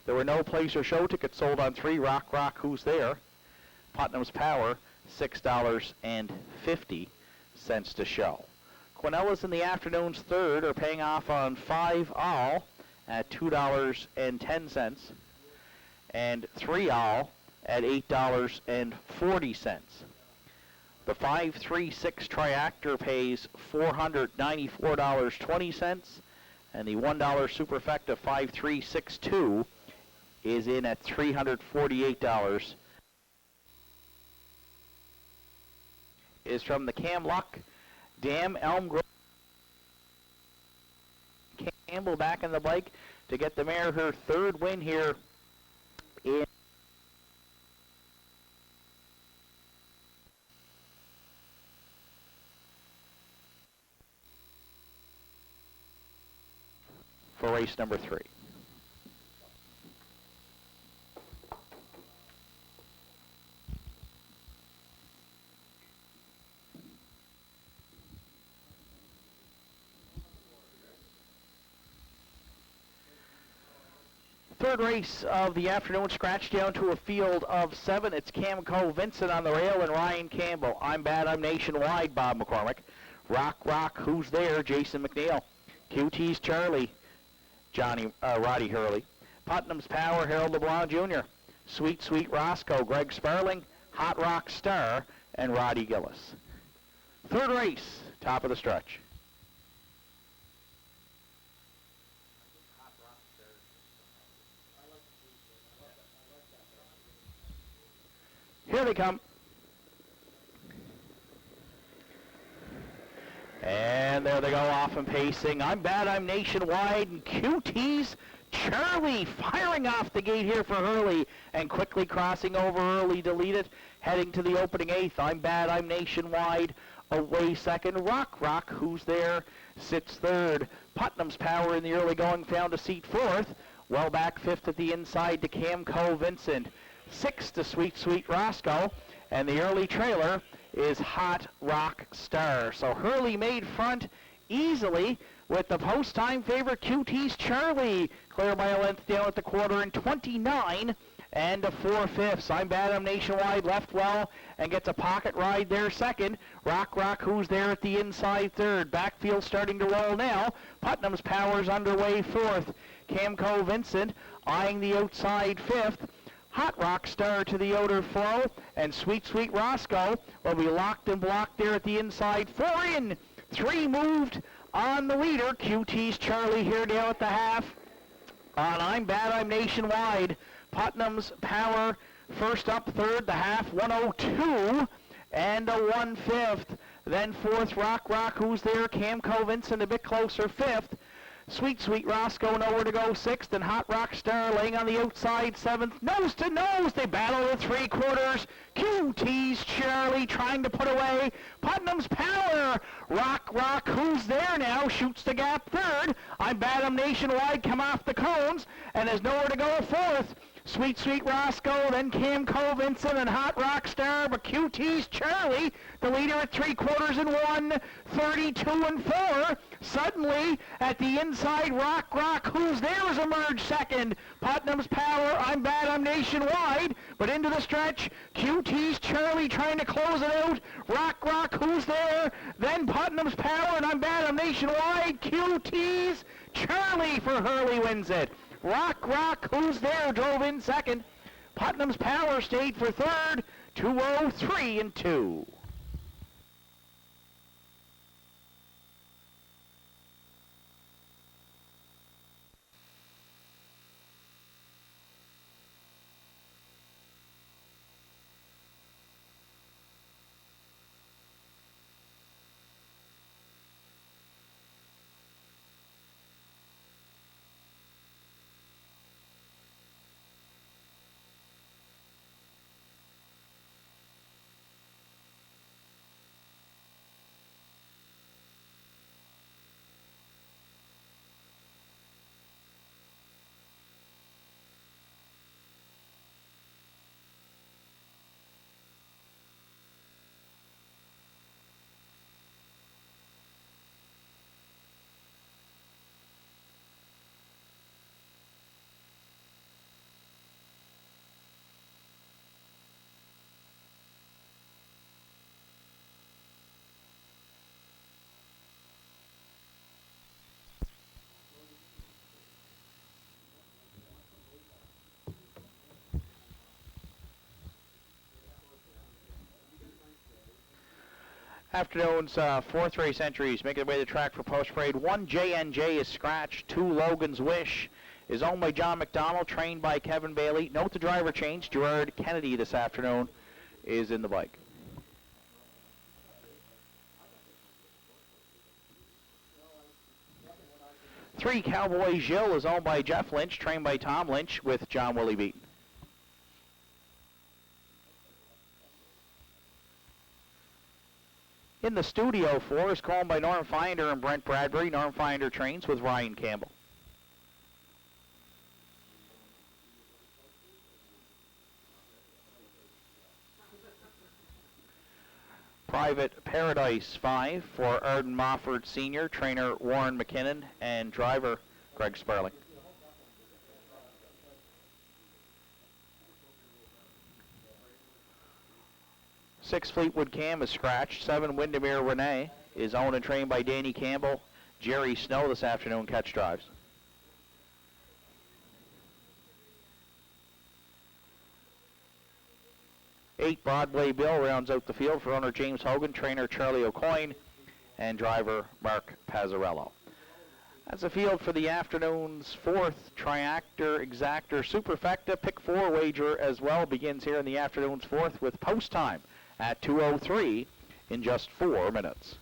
There were no place or show tickets sold on 3. Rock, Who's There. Putnam's Power, $6.50 to show. Quinellas in the afternoon's third are paying off on 5 all at $2.10 and 3 all at $8.40. The 536 Triactor pays $494.20 and the $1 Superfecta 5362 is in at $348. Is from the Cam Luck Dam Elm Grove. Campbell back in the bike to get the mare her third win here in for race number 3. Third race of the afternoon, scratched down to a field of 7. It's Camco Vincent on the rail and Ryan Campbell. I'm Bad, I'm Nationwide, Bob McCormick. Rock, Who's There, Jason McNeil. QT's Charlie, Roddy Hurley. Putnam's Power, Harold LeBlanc Jr. Sweet Roscoe, Greg Sparling. Hot Rock Star, and Roddy Gillis. Third race, top of the stretch. Here they come. And there they go off and pacing. I'm Bad, I'm Nationwide, and QT's Charlie firing off the gate here for Hurley and quickly crossing over early to lead it, heading to the opening 8th. I'm Bad, I'm Nationwide, away second. Rock, Who's There, sits third. Putnam's Power in the early going found a seat fourth. Well back fifth at the inside to Camco Vincent. Sixth to Sweet Sweet Roscoe. And the early trailer is Hot Rock Star. So Hurley made front easily with the post-time favorite QT's Charlie. Clear by a length down at the quarter in 29 and 4/5. I'm Badham Nationwide left well and gets a pocket ride there second. Rock, who's there at the inside third. Backfield starting to roll now. Putnam's Power's underway fourth. Camco Vincent eyeing the outside fifth. Hot Rock Star to the outer flow, and Sweet Sweet Roscoe will be locked and blocked there at the inside. 4 in, 3 moved on the leader. QT's Charlie here down at the half. On I'm Bad, I'm Nationwide. Putnam's Power first up, third, the half, 102 and a 1/5. Then fourth, Rock, who's there. Camco Vincent a bit closer, fifth. Sweet Sweet Roscoe nowhere to go, sixth, and Hot Rock Star laying on the outside, seventh. Nose to nose, they battle the three quarters. QT's Charlie trying to put away Putnam's Power. Rock, who's there now, shoots the gap third. I'm Badham Nationwide, come off the cones, and there's nowhere to go, fourth. Sweet Sweet Roscoe, then Camco Vincent and Hot Rock Star, but QT's Charlie, the leader at three quarters and 1:32 and 4. Suddenly, at the inside, Rock, who's there has emerged second. Putnam's Power, I'm Badham Nationwide, but into the stretch, QT's Charlie trying to close it out. Rock, who's there, then Putnam's Power, and I'm Badham Nationwide. QT's Charlie for Hurley wins it. Rock, who's there, drove in second. Putnam's Power stayed for third, 2:03 and 2. Afternoon's fourth race entries making their way to the track for post parade. 1 JNJ is scratched. 2 Logan's Wish is owned by John McDonald, trained by Kevin Bailey. Note the driver change. Gerard Kennedy this afternoon is in the bike. Three Cowboy Gilles is owned by Jeff Lynch, trained by Tom Lynch with John Willie Beaton. In the studio, 4 is called by Norm Finder and Brent Bradbury. Norm Finder trains with Ryan Campbell. Private Paradise 5 for Arden Mofford Sr., trainer Warren McKinnon, and driver Greg Sparling. Six Fleetwood Cam is scratched. 7 Windermere Renee is owned and trained by Danny Campbell. Jerry Snow this afternoon catch drives. Eight Broadway Bill rounds out the field for owner James Hogan, trainer Charlie O'Coin, and driver Mark Pazzarello. That's a field for the afternoon's fourth Triactor Exactor Superfecta. Pick 4 wager as well begins here in the afternoon's fourth with post time at 2:03 in just 4 minutes.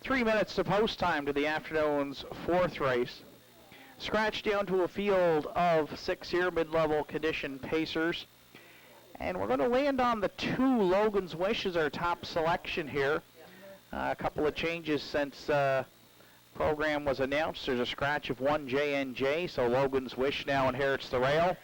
3 minutes to post time to the afternoon's fourth race. Scratch down to a field of 6 here, mid-level condition pacers. And we're going to land on the 2 Logan's Wish as our top selection here. A couple of changes since program was announced. There's a scratch of 1 JNJ, so Logan's Wish now inherits the rail.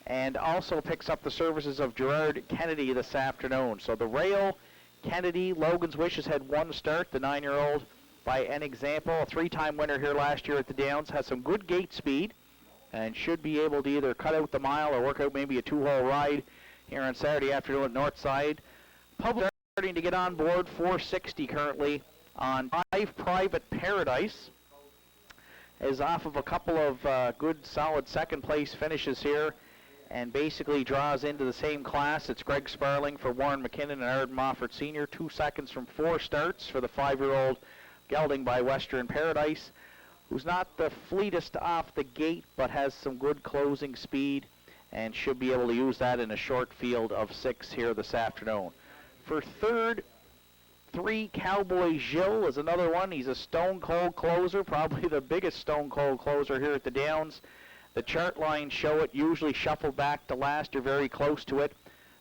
And also picks up the services of Gerard Kennedy this afternoon. So the rail, Kennedy, Logan's Wish has had 1 start. The 9-year-old, by an example, a 3-time winner here last year at the Downs, has some good gate speed and should be able to either cut out the mile or work out maybe a 2-hole ride here on Saturday afternoon at Northside. Public starting to get on board, 460 currently on 5 Private Paradise. Is off of a couple of good solid second place finishes here and basically draws into the same class. It's Greg Sparling for Warren McKinnon and Arden Mofford Sr. 2 seconds from 4 starts for the 5-year-old gelding by Western Paradise, who's not the fleetest off the gate but has some good closing speed and should be able to use that in a short field of 6 here this afternoon. For third, 3 Cowboy Gilles is another one. He's a stone-cold closer, probably the biggest stone-cold closer here at the Downs. The chart lines show it, usually shuffled back to last or very close to it.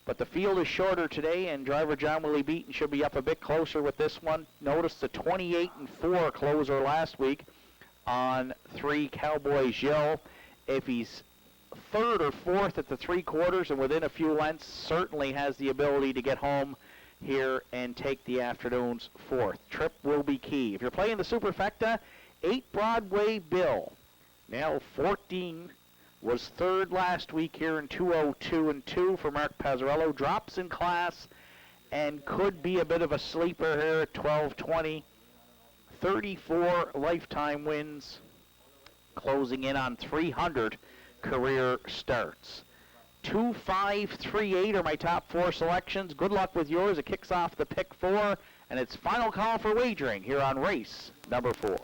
But the field is shorter today, and driver John Willie Beaton should be up a bit closer with this one. Notice the 28-4 closer last week on 3 Cowboy Gilles. If he's third or fourth at the 3/4 and within a few lengths, certainly has the ability to get home here and take the afternoon's fourth. Trip will be key. If you're playing the Superfecta, 8 Broadway Bill, now 14, was third last week here in 2:02.2 for Mark Pazzarello. Drops in class and could be a bit of a sleeper here at 12:20. 34 lifetime wins, closing in on 300 career starts. 2, 5, 3, 8 are my top 4 selections. Good luck with yours. It kicks off the pick 4, and it's final call for wagering here on race number 4.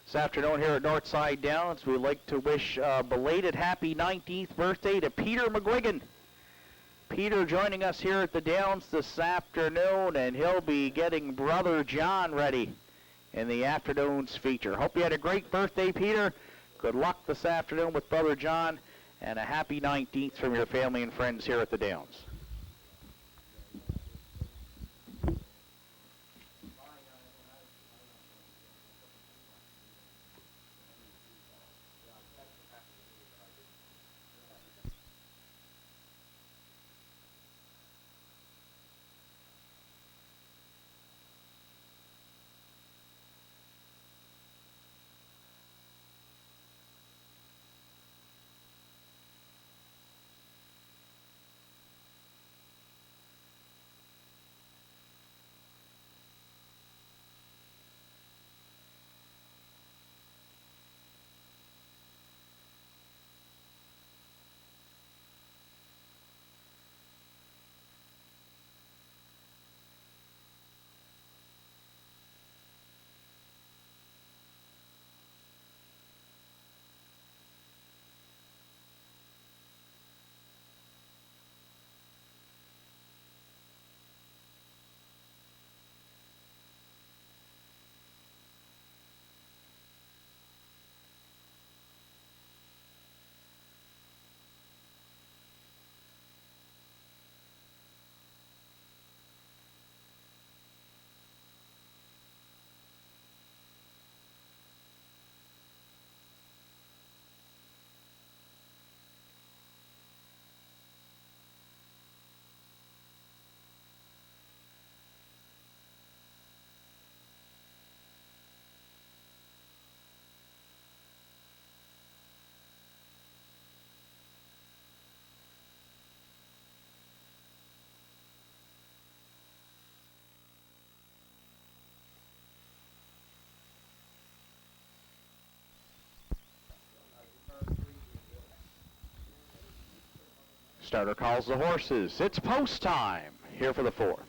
This afternoon here at Northside Downs, we'd like to wish a belated happy 19th birthday to Peter McGuigan. Peter joining us here at the Downs this afternoon, and he'll be getting Brother John ready in the afternoon's feature. Hope you had a great birthday, Peter. Good luck this afternoon with Brother John, and a happy 19th from your family and friends here at the Downs. Starter calls the horses. It's post time here for the fourth.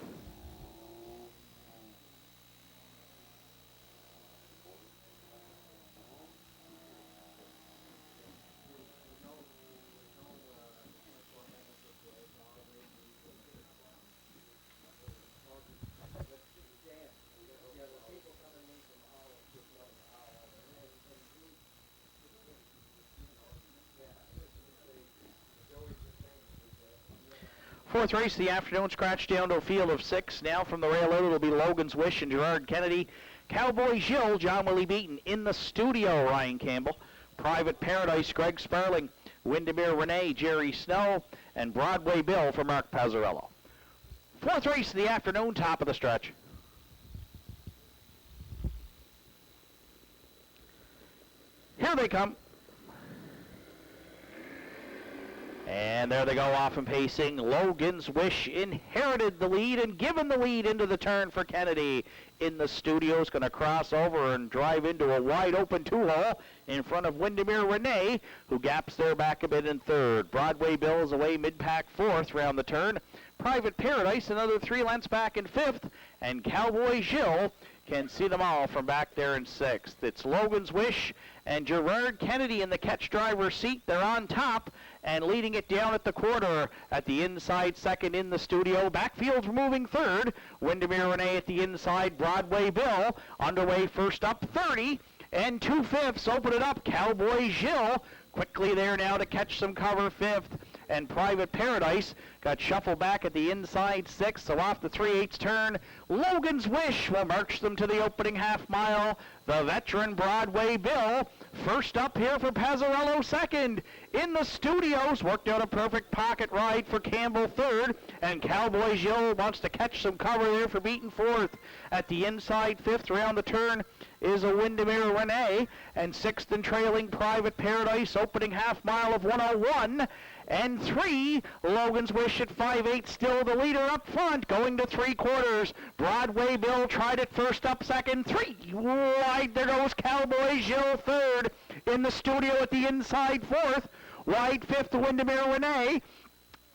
Fourth race of the afternoon, scratched down to a field of 6. Now from the rail out, it'll be Logan's Wish and Gerard Kennedy. Cowboy Jill, John Willie Beaton. In the studio, Ryan Campbell. Private Paradise, Greg Sparling. Windermere Renee, Jerry Snow. And Broadway Bill for Mark Pazzarello. Fourth race of the afternoon, top of the stretch. Here they come. And there they go, off and pacing. Logan's Wish inherited the lead and given the lead into the turn for Kennedy. In the studio, is going to cross over and drive into a wide open two-hole in front of Windermere Renee, who gaps there back a bit in third. Broadway Bill is away mid-pack fourth round the turn. Private Paradise another 3 lengths back in fifth. And Cowboy Jill can see them all from back there in sixth. It's Logan's Wish and Gerard Kennedy in the catch driver's seat. They're on top and leading it down at the quarter. At the inside, second in the studio. Backfield's moving third. Windermere Renee at the inside. Broadway Bill underway first up, 30. And 2/5 open it up. Cowboy Jill quickly there now to catch some cover, fifth. And Private Paradise got shuffled back at the inside sixth, so off the 3/8 turn. Logan's Wish will march them to the opening half mile. The veteran Broadway Bill first up here for Pazzarello second. In the studios, worked out a perfect pocket ride for Campbell third. And Cowboy Jill wants to catch some cover there for Beaton fourth. At the inside fifth round the turn is a Windermere Renee. And sixth and trailing Private Paradise, opening half mile of 101. And 3, Logan's Wish at 5/8, still the leader up front, going to 3/4. Broadway Bill tried it first up, second, 3 wide. There goes Cowboy Jill third. In the studio at the inside fourth, wide fifth, Windermere Renee.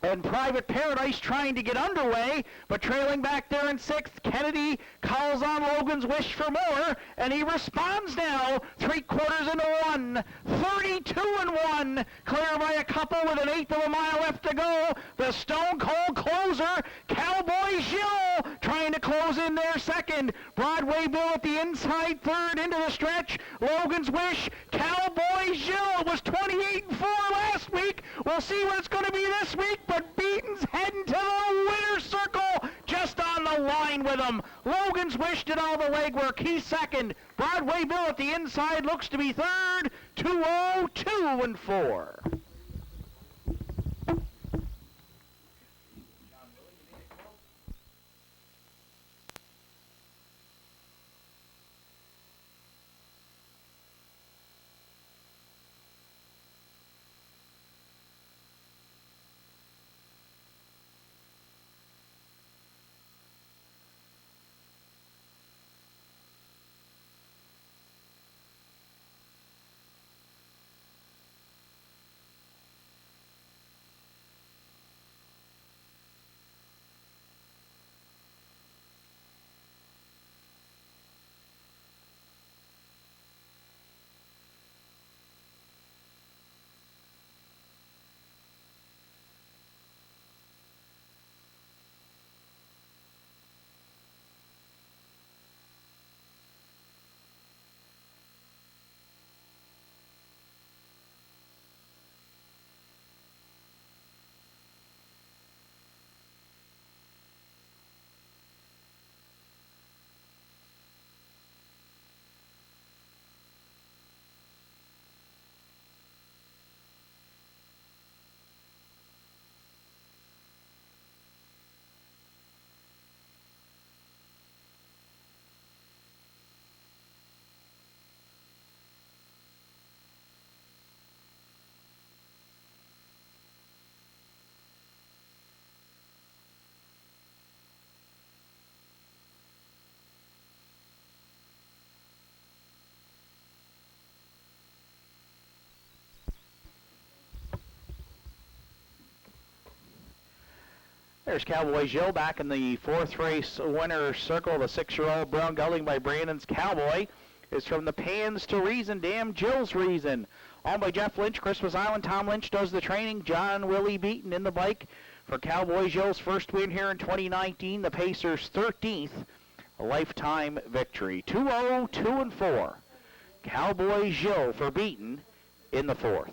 And Private Paradise trying to get underway, but trailing back there in sixth. Kennedy calls on Logan's Wish for more, and he responds now. 3/4 into 1. 32-1. Clear by a couple with an eighth of a mile left to go. The stone cold closer, Cowboy Jill, trying to close in there second. Broadway Bill at the inside third into the stretch. Logan's Wish, Cowboy Jill. It was 28-4 last week. We'll see what it's going to be this week. But Beaton's heading to the winner's circle, just on the line with him. Logan's Wish did all the legwork. He's second. Broadway Bill at the inside looks to be third. 2:02-4. There's Cowboy Jill back in the fourth race winner's circle. The 6-year-old brown gelding by Brandon's Cowboy is from the Pans to Reason. Damn Jill's Reason. Owned by Jeff Lynch, Christmas Island. Tom Lynch does the training. John Willie Beaton in the bike for Cowboy Jill's first win here in 2019. The Pacers' 13th lifetime victory. 2-0, 2-4. Cowboy Jill for Beaton in the fourth.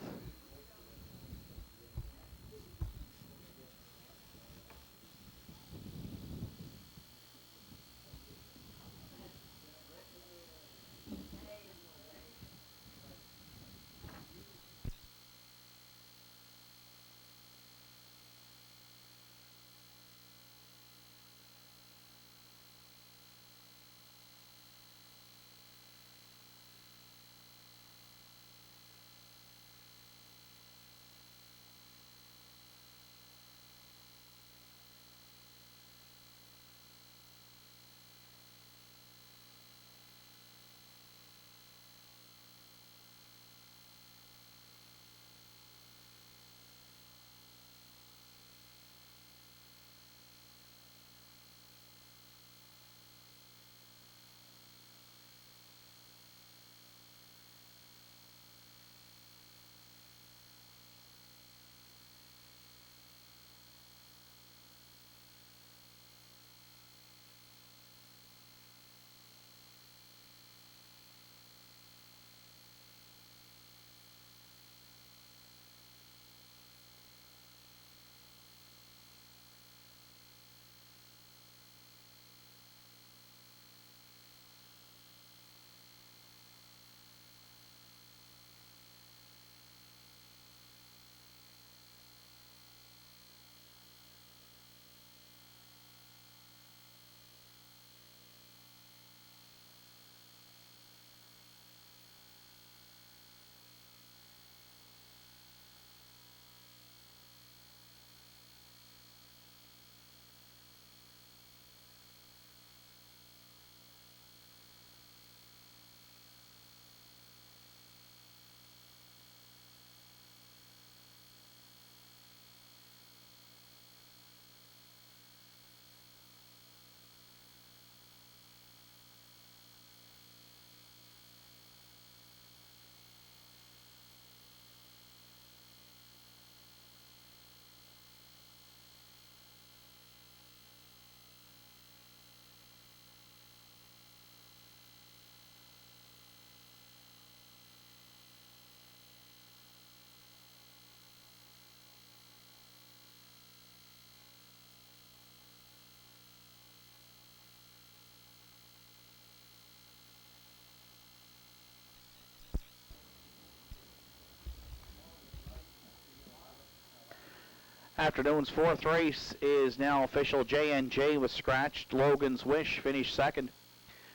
Afternoon's fourth race is now official. J&J was scratched. Logan's Wish finished second.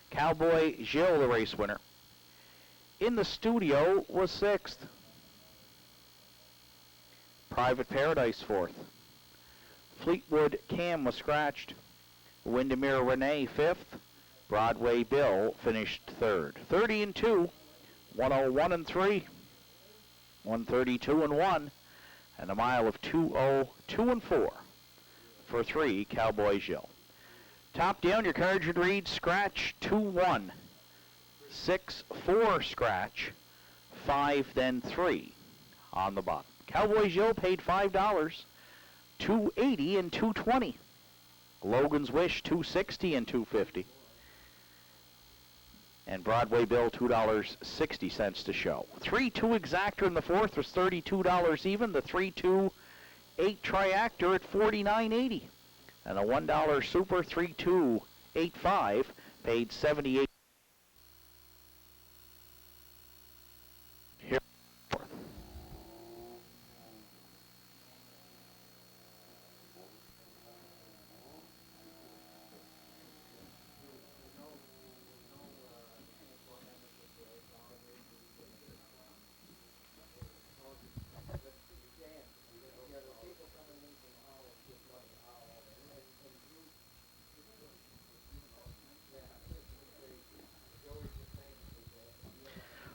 Cowboy Jill, the race winner. In the studio was sixth. Private Paradise fourth. Fleetwood Cam was scratched. Windermere Renee fifth. Broadway Bill finished third. 30-2, 101-3, 132-1. And a mile of 2:02 and 4 for 3 Cowboy Jill. Top down, your card should read scratch 2-1, 6-4 scratch, 5 then 3 on the bottom. Cowboy Jill paid $5, $2.80 and $2.20. Logan's Wish $2.60 and $2.50. And Broadway Bill $2.60 to show. 3-2 exactor in the fourth was $32 even. The 3-2 8 triactor at $49.80. And a $1 super 3-2 paid $78. Here.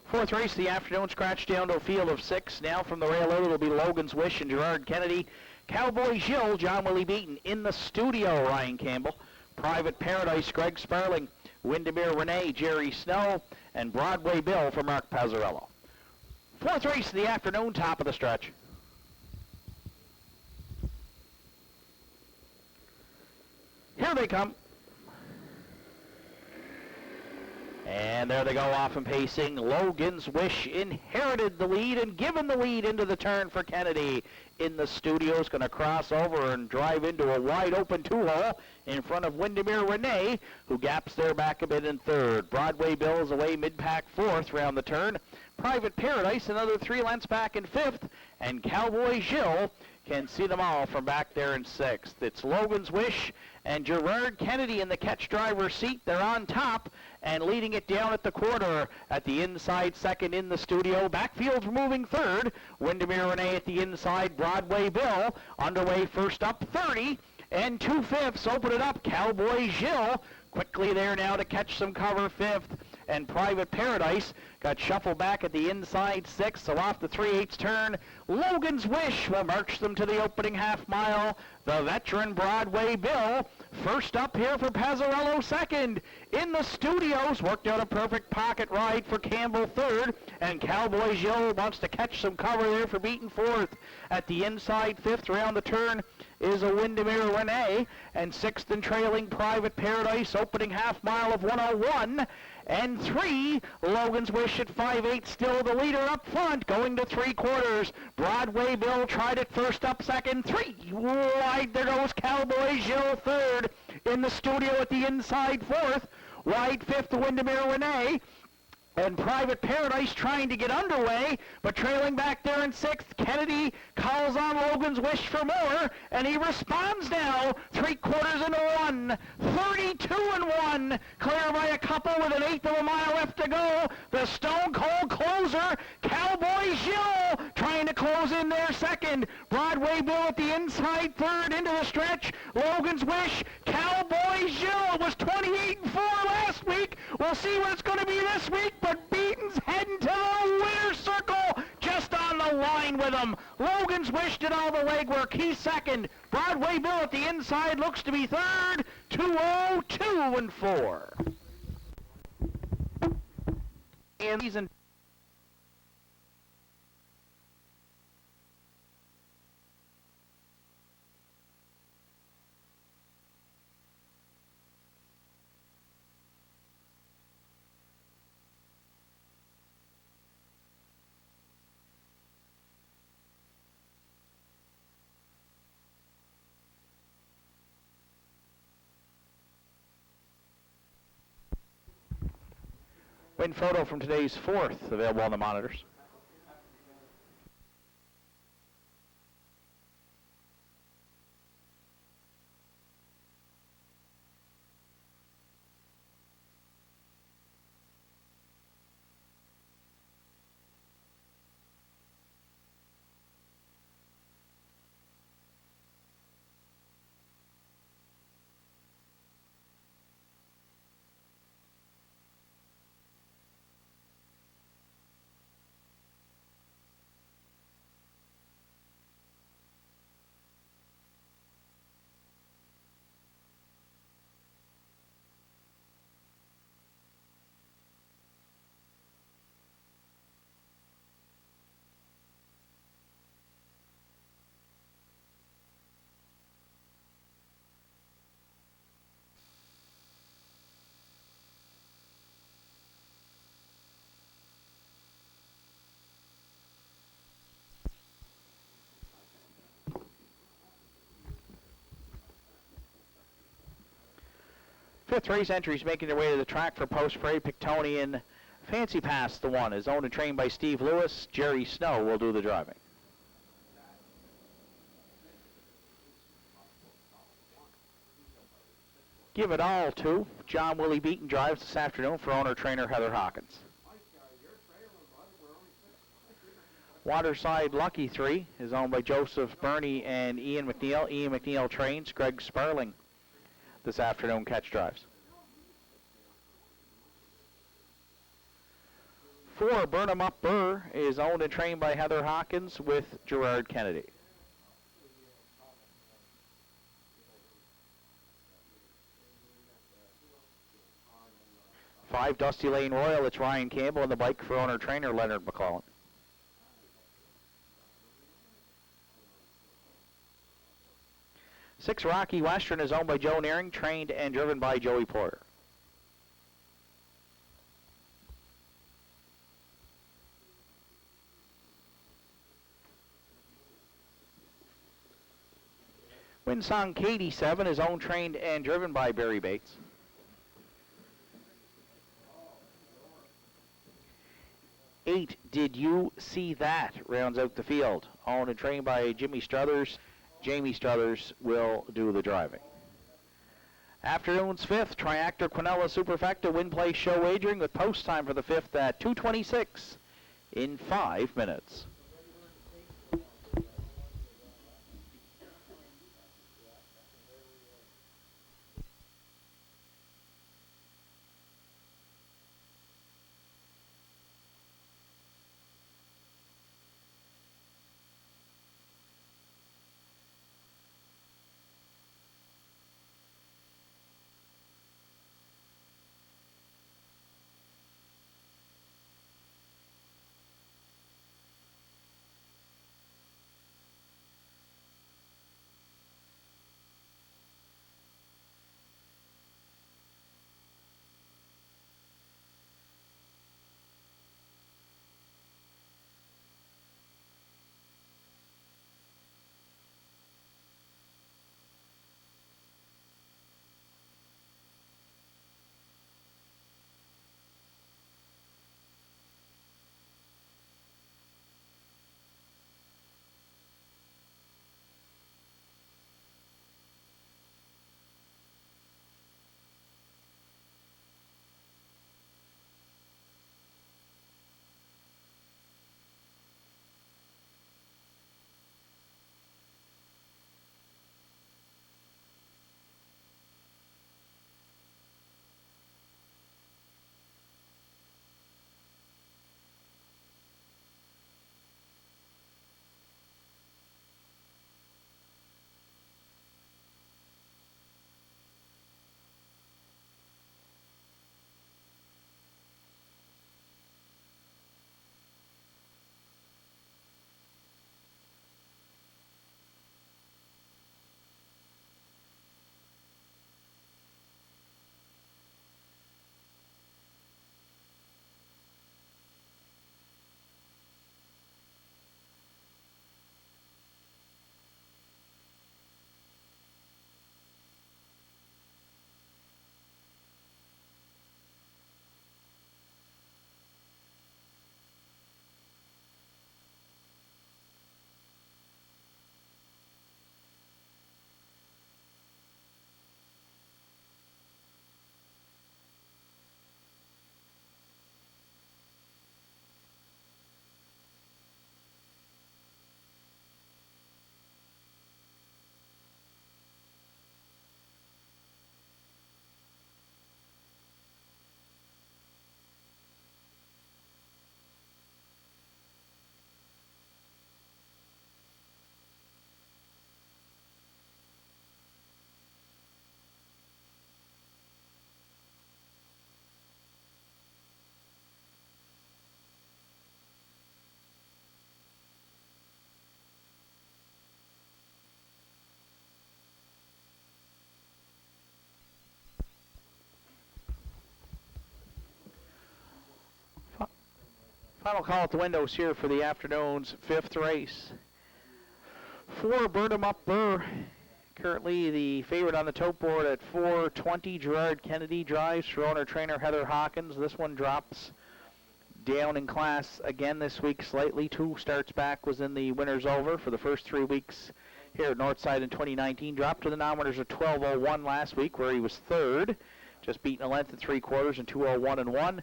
Fourth race of the afternoon, scratch down to a field of 6. Now from the rail out, it'll be Logan's Wish and Gerard Kennedy. Cowboy Jill, John Willie Beaton. In the studio, Ryan Campbell. Private Paradise, Greg Sparling. Windermere Renee, Jerry Snow. And Broadway Bill for Mark Pazzarello. Fourth race of the afternoon, top of the stretch. Here they come. And there they go off and pacing. Logan's Wish inherited the lead and given the lead into the turn for Kennedy. In the studio is going to cross over and drive into a wide open two-hole in front of Windermere Renee, who gaps there back a bit in third. Broadway Bill is away mid-pack fourth round the turn. Private Paradise another 3 lengths back in fifth. And Cowboy Jill can see them all from back there in sixth. It's Logan's Wish and Gerard Kennedy in the catch driver's seat. They're on top and leading it down at the quarter. At the inside second in the studio. Backfield's moving third. Windermere Renee at the inside. Broadway Bill underway first up 30. And 2/5 open it up. Cowboy Jill quickly there now to catch some cover fifth. And Private Paradise got shuffled back at the inside sixth, so off the 3/8 turn. Logan's Wish will march them to the opening half mile. The veteran Broadway Bill first up here for Pazzarello second. In the studios, worked out a perfect pocket ride for Campbell third. And Cowboy Jill wants to catch some cover there for Beaton fourth. At the inside fifth round the turn is a Windermere Renee. And sixth and trailing Private Paradise, opening half mile of 101. And 3, Logan's Wish at 5/8, still the leader up front, going to 3/4. Broadway Bill tried it first up second, 3 wide, there goes Cowboy Jill third. In the studio at the inside fourth, wide fifth, Windermere Renee. And Private Paradise trying to get underway, but trailing back there in sixth. Kennedy calls on Logan's Wish for more, and he responds now. 3/4 into 1, 32-1. Clear by a couple with an eighth of a mile left to go. The Stone Cold closer, Cowboy Jill, trying to close in there second. Broadway Bill at the inside third into the stretch. Logan's Wish, Cowboy Jill was 28-4 last week. We'll see what it's going to be this week. But Beaton's heading to the winner's circle, just on the line with him. Logan's Wish did all the legwork. He's second. Broadway Bill at the inside looks to be third. 2:02-4. And he's in. Win photo from today's fourth, available on the monitors. Fifth race entries making their way to the track for Post Parade. Pictonian Fancy Pass, the one, is owned and trained by Steve Lewis. Jerry Snow will do the driving. Give it all to John Willie Beaton drives this afternoon for owner-trainer Heather Hawkins. Waterside Lucky 3 is owned by Joseph Burney and Ian McNeil. Ian McNeil trains. Greg Sparling this afternoon catch drives. 4, Burnham Up Burr is owned and trained by Heather Hawkins with Gerard Kennedy. 5, Dusty Lane Royal. It's Ryan Campbell on the bike for owner-trainer Leonard McClellan. 6, Rocky Western is owned by Joe Nearing, trained and driven by Joey Porter. Winsong Katie 7 is owned, trained, and driven by Barry Bates. 8, Did You See That? Rounds out the field. Owned and trained by Jimmy Struthers. Jamie Struthers will do the driving. Afternoon's 5th, Triactor Quinella Superfecta win place show wagering with post time for the 5th at 2:26 in 5 minutes. Final call at the windows here for the afternoon's 5th race. 4, Burnham Up Burr, currently the favorite on the tote board at 4:20. Gerard Kennedy drives for owner-trainer Heather Hawkins. This one drops down in class again this week slightly. 2 starts back, was in the winners over for the first 3 weeks here at Northside in 2019. Dropped to the non-winners of 12:01 last week, where he was 3rd, just beating a length at 3/4 in 2:01 and 1.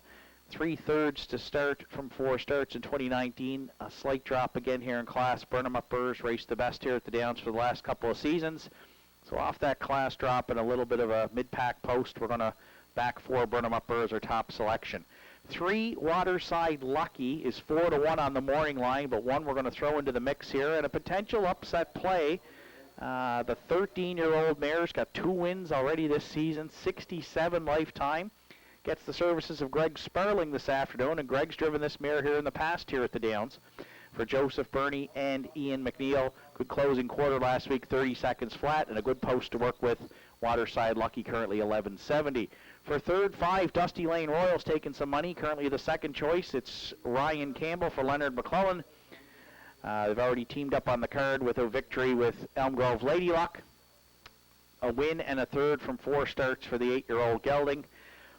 3/3 to start from 4 starts in 2019. A slight drop again here in class. Burnham Up Burrs raced the best here at the Downs for the last couple of seasons. So off that class drop and a little bit of a mid-pack post, we're going to back 4 Burnham Up Burrs, our top selection. 3, Waterside Lucky is 4-1 on the morning line, but one we're going to throw into the mix here, and a potential upset play. The 13-year-old mare's got 2 wins already this season, 67 lifetime. gets the services of Greg Sparling this afternoon, and Greg's driven this mare here in the past here at the Downs for Joseph Burney and Ian McNeil. Good closing quarter last week, 30 seconds flat, and a good post to work with. Waterside Lucky currently 1170. For third, 5, Dusty Lane Royals taking some money. Currently the second choice. It's Ryan Campbell for Leonard McClellan. They've already teamed up on the card with a victory with Elm Grove Lady Luck. A win and a third from 4 starts for the 8-year-old Gelding,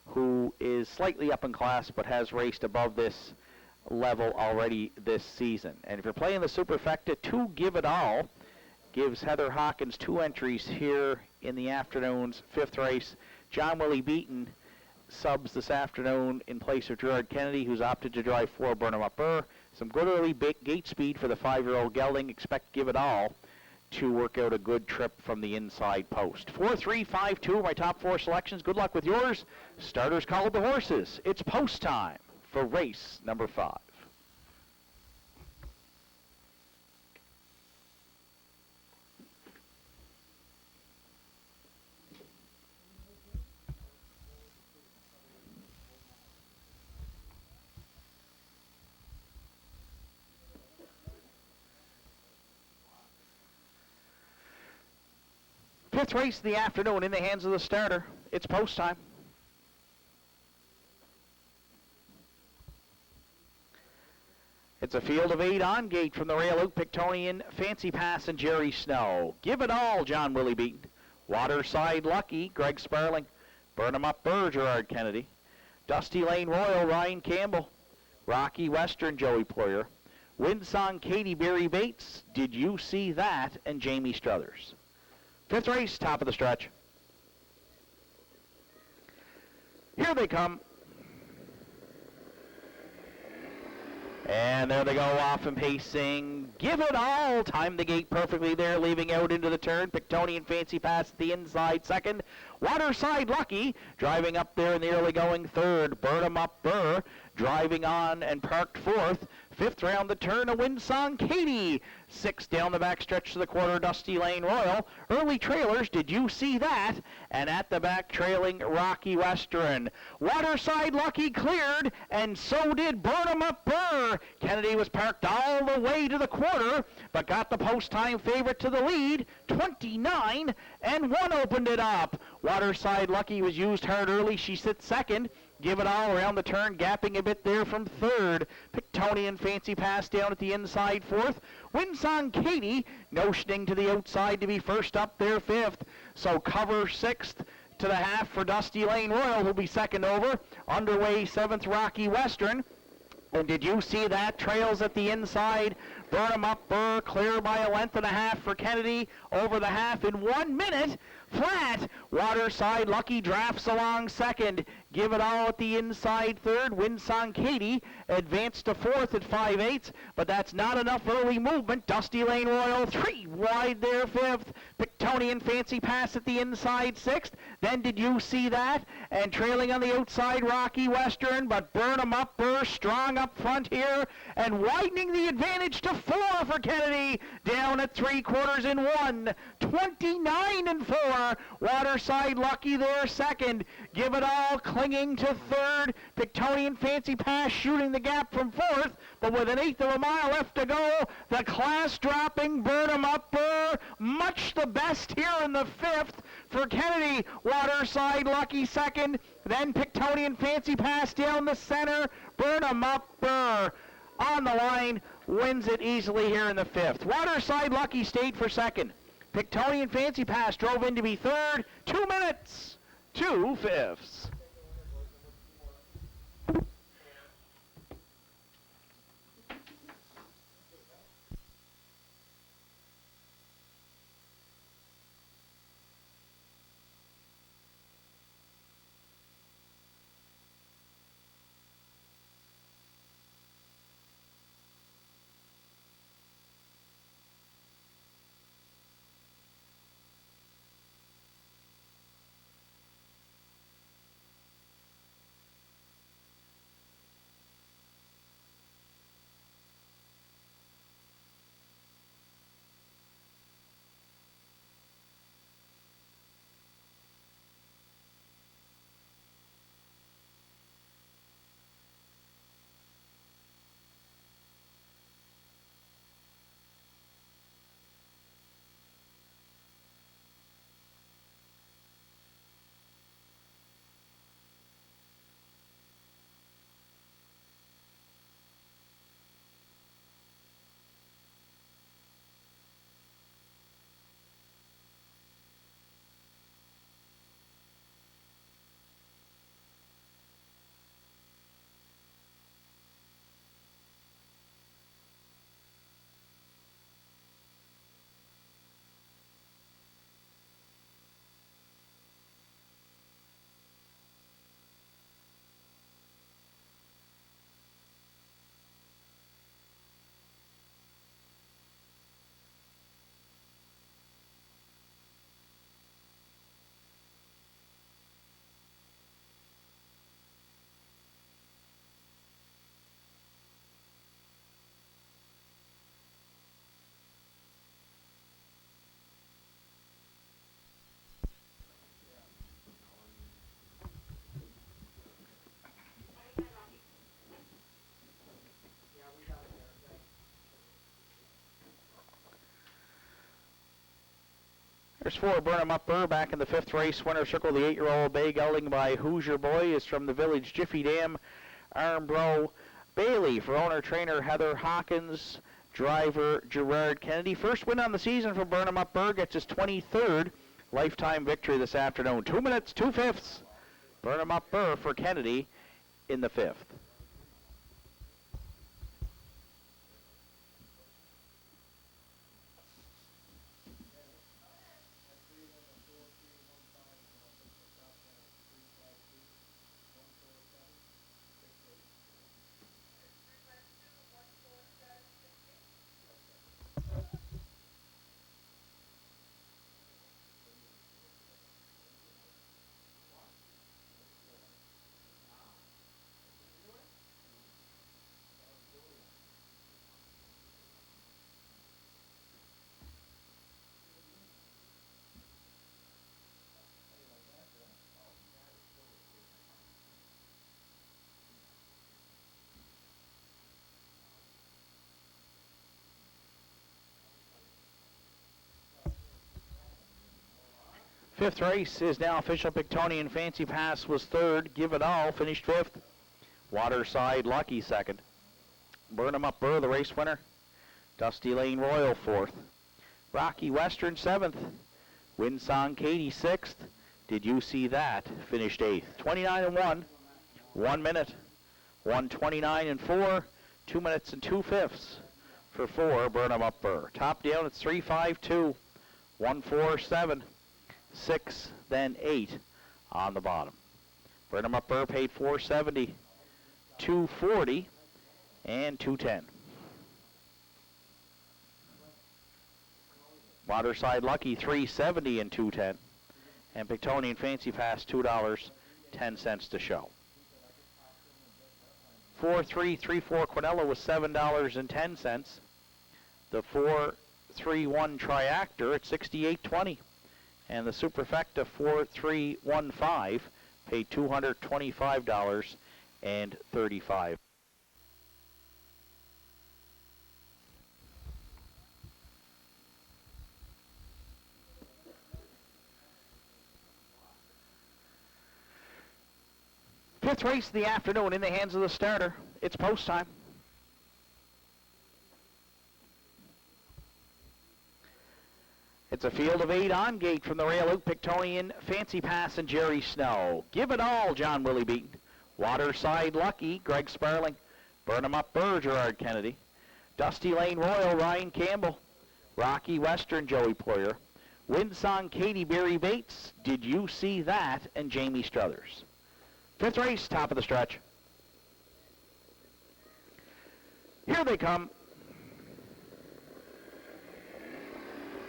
who is slightly up in class but has raced above this level already this season. And if you're playing the Superfecta, 2 Give It All gives Heather Hawkins 2 entries here in the afternoon's 5th race. John Willie Beaton subs this afternoon in place of Gerard Kennedy, who's opted to drive 4 Burnham Up Burr. Some good early gate speed for the 5-year-old Gelding. Expect Give It All to work out a good trip from the inside post. 4, 3, 5, 2, my top 4 selections. Good luck with yours. Starters called the horses. It's post time for race number 5. Fifth race of the afternoon in the hands of the starter. It's post time. It's a field of 8 on gate from the rail out. Pictonian, Fancy Pass, and Jerry Snow. Give It All, John Willie Beaton. Waterside Lucky, Greg Sparling. Burnham Up Burr, Gerard Kennedy. Dusty Lane Royal, Ryan Campbell. Rocky Western, Joey Poyer. Windsong, Katie Berry Bates. Did You See That? And Jamie Struthers. 5th race, top of the stretch. Here they come. And there they go, off and pacing. Give It All. Timed the gate perfectly there, leaving out into the turn. Pictonian Fancy Pass at the inside second. Waterside Lucky driving up there in the early going third. Burnham Up Burr driving on and parked fourth. 5th round the turn, a Windsong Katie. 6th down the back stretch to the quarter, Dusty Lane Royal. Early trailers, Did You See That? And at the back trailing Rocky Western. Waterside Lucky cleared, and so did Burnham Up Burr. Kennedy was parked all the way to the quarter, but got the post-time favorite to the lead. 29 and 1 opened it up. Waterside Lucky was used hard early. She sits second. Give It All around the turn, gapping a bit there from third. Pictonian Fancy Pass down at the inside fourth. Windsong Katie notioning to the outside to be first up there fifth. So cover sixth to the half for Dusty Lane Royal, who'll be second over. Underway 7th, Rocky Western. And Did You See That? Trails at the inside. Burnham Up Burr clear by a length and a half for Kennedy. Over the half in 1 minute. Flat. Waterside Lucky drafts along second. Give It All at the inside third. Windsong Katie advanced to fourth at 5/8, but that's not enough early movement. Dusty Lane Royal 3 wide there fifth. Pictonian Fancy Pass at the inside sixth. Then Did You See That? And trailing on the outside Rocky Western, but Burnham Up Burr strong up front here and widening the advantage to 4 for Kennedy. Down at 3/4 in 1. 29 and 4. Waterside Lucky there second. Give It All clinging to third. Pictonian Fancy Pass shooting the gap from fourth, but with an 1/8 of a mile left to go, the class dropping Burnham Up Burr, much the best here in the 5th for Kennedy. Waterside Lucky second, then Pictonian Fancy Pass down the center. Burnham Up Burr on the line, wins it easily here in the 5th. Waterside Lucky stayed for second. Pictonian Fancy Pass drove in to be third. 2 minutes, 2/5. There's 4, Burnham Up Burr back in the 5th race. Winner circle, the 8-year-old bay gelding by Hoosier Boy is from the Village Jiffy Dam. Armbro Bailey for owner-trainer Heather Hawkins. Driver Gerard Kennedy. First win on the season for Burnham Up Burr. Gets his 23rd lifetime victory this afternoon. 2 minutes, 2/5. Burnham Up Burr for Kennedy in the 5th. Fifth race is now official. Pictonian Fancy Pass was 3rd. Give It All finished 5th. Waterside Lucky 2nd. Burnham Up Burr, the race winner. Dusty Lane Royal 4th. Rocky Western 7th. Winsong Katie 6th. Did You See That finished 8th. 29-1. 1 minute. 1:29-4. 2 minutes and 2/5 for 4 Burnham Up Burr. Top down it's 3:52. 1:47. 6, then 8 on the bottom. Burnham Up Burr paid $470, $240, and $210. Waterside Lucky $370 and $210, and Pictonian Fancy Pass $2.10 to show. 4-3-3-4 Quinella was $7.10. The 4-3-1 Triactor at $68.20. And the Superfecta 4315 paid $225.35. Fifth race of the afternoon in the hands of the starter. It's post time. It's a field of 8 on gate from the rail out. Pictonian Fancy Pass and Jerry Snow. Give It All, John Willie Beaton. Waterside Lucky, Greg Sparling. Burnham Up Burr, Gerard Kennedy. Dusty Lane Royal, Ryan Campbell. Rocky Western, Joey Poyer. Winsong Katie, Barry Bates. Did You See That? And Jamie Struthers. Fifth race, top of the stretch. Here they come.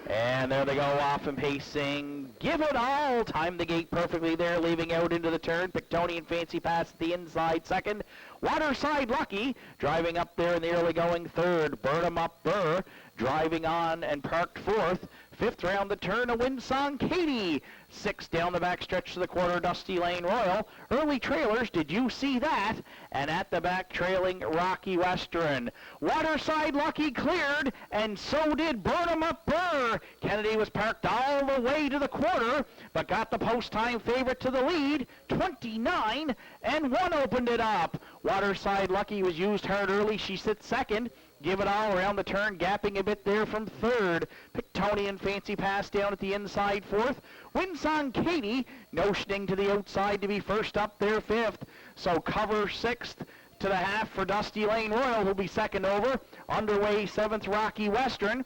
And there they go, off and pacing. Give It All. Timed the gate perfectly there, leaving out into the turn. Pictonian Fancy Pass at the inside 2nd. Waterside Lucky driving up there in the early going 3rd. Burnham Up Burr driving on and parked 4th. 5th round the turn, a Winsong Katie. 6th down the back stretch to the quarter, Dusty Lane Royal. Early trailers, Did You See That? And at the back trailing Rocky Western. Waterside Lucky cleared, and so did Burnham Up Burr. Kennedy was parked all the way to the quarter, but got the post-time favorite to the lead. 29-1 opened it up. Waterside Lucky was used hard early. She sits 2nd. Give It All around the turn, gapping a bit there from 3rd. Pictonian Fancy Pass down at the inside 4th. Winsong Katie notioning to the outside to be first up there 5th. So cover 6th to the half for Dusty Lane Royal, who'll be 2nd over. Underway 7th Rocky Western.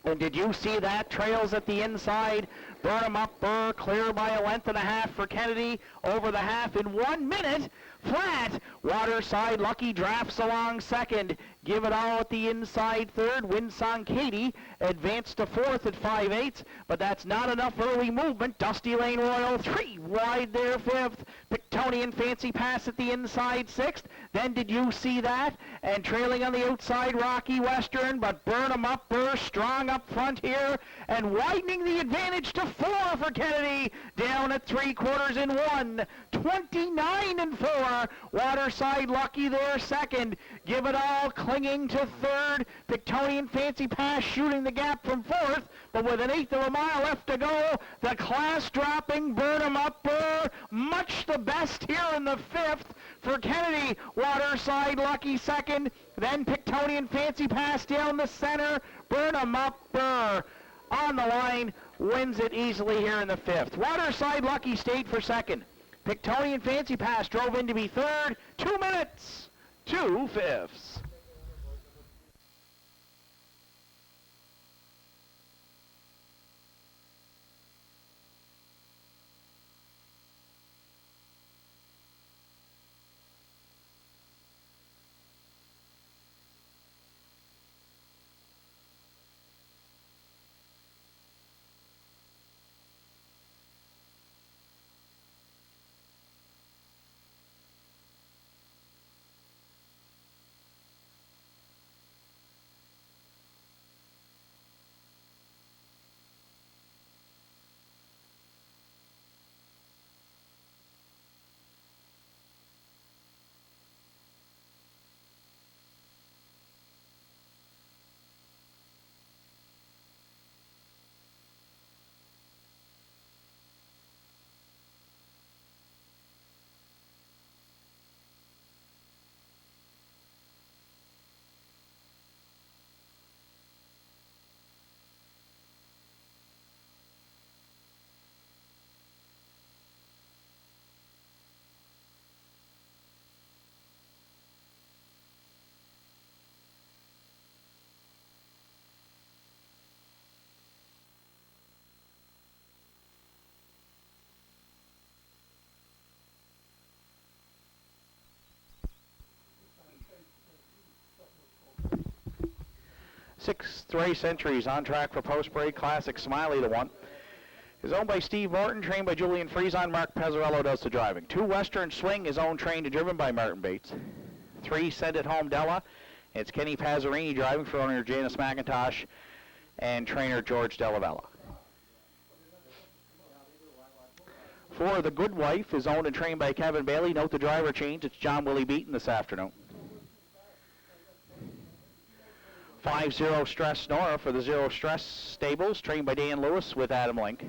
And Did You See That? Trails at the inside. Burnham Up Burr clear by a length and a half for Kennedy. Over the half in 1 minute. Flat. Waterside Lucky drafts along 2nd. Give It All at the inside 3rd. Winsong Katie advanced to 4th at 5/8, but that's not enough early movement. Dusty Lane Royal 3 wide there 5th. Pictonian Fancy Pass at the inside 6th. Then Did You See That? And trailing on the outside Rocky Western, but Burnham Up Burr strong up front here and widening the advantage to 4 for Kennedy, down at 3/4 in 1. 29-4. Waterside Lucky there second. Give It All clinging to third. Pictonian Fancy Pass shooting the gap from fourth, but with an eighth of a mile left to go, the class dropping Burnham Upper, much the best here in the fifth for Kennedy. Waterside Lucky second, then Pictonian Fancy Pass down the center. Burnham Upper on the line, wins it easily here in the fifth. Waterside Lucky stayed for second. Pictonian Fancy Pass drove in to be third. 2 minutes, 2/5. Sixth race entries on track for post-break Classic Smiley to 1. Is owned by Steve Morton, trained by Julian Friesen. Mark Pezzarello does the driving. 2 Western Swing is owned, trained, and driven by Martin Bates. 3 Send It Home Della. It's Kenny Pazzarini driving for owner Janice McIntosh and trainer George Delavella. 4 The Good Wife is owned and trained by Kevin Bailey. Note the driver change. It's John Willie Beaton this afternoon. 5 Zero Stress Nora for the Zero Stress Stables, trained by Dan Lewis with Adam Link.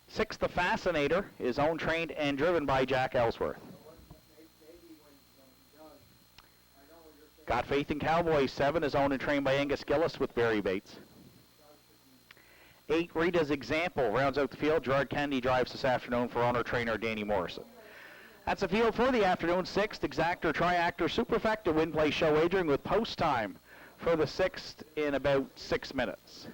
6 The Fascinator is owned, trained, and driven by Jack Ellsworth. Got Faith in Cowboys 7 is owned and trained by Angus Gillis with Barry Bates. 8 Rita's Example rounds out the field. Gerard Kennedy drives this afternoon for owner trainer Danny Morrison. That's the field for the afternoon. 6th Exactor Triactor Superfecta Win Play Show wagering with post time for the 6th in about 6 minutes.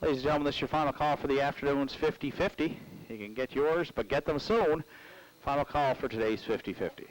Ladies and gentlemen, this is your final call for the afternoon's 50-50. You can get yours, but get them soon. Final call for today's 50-50.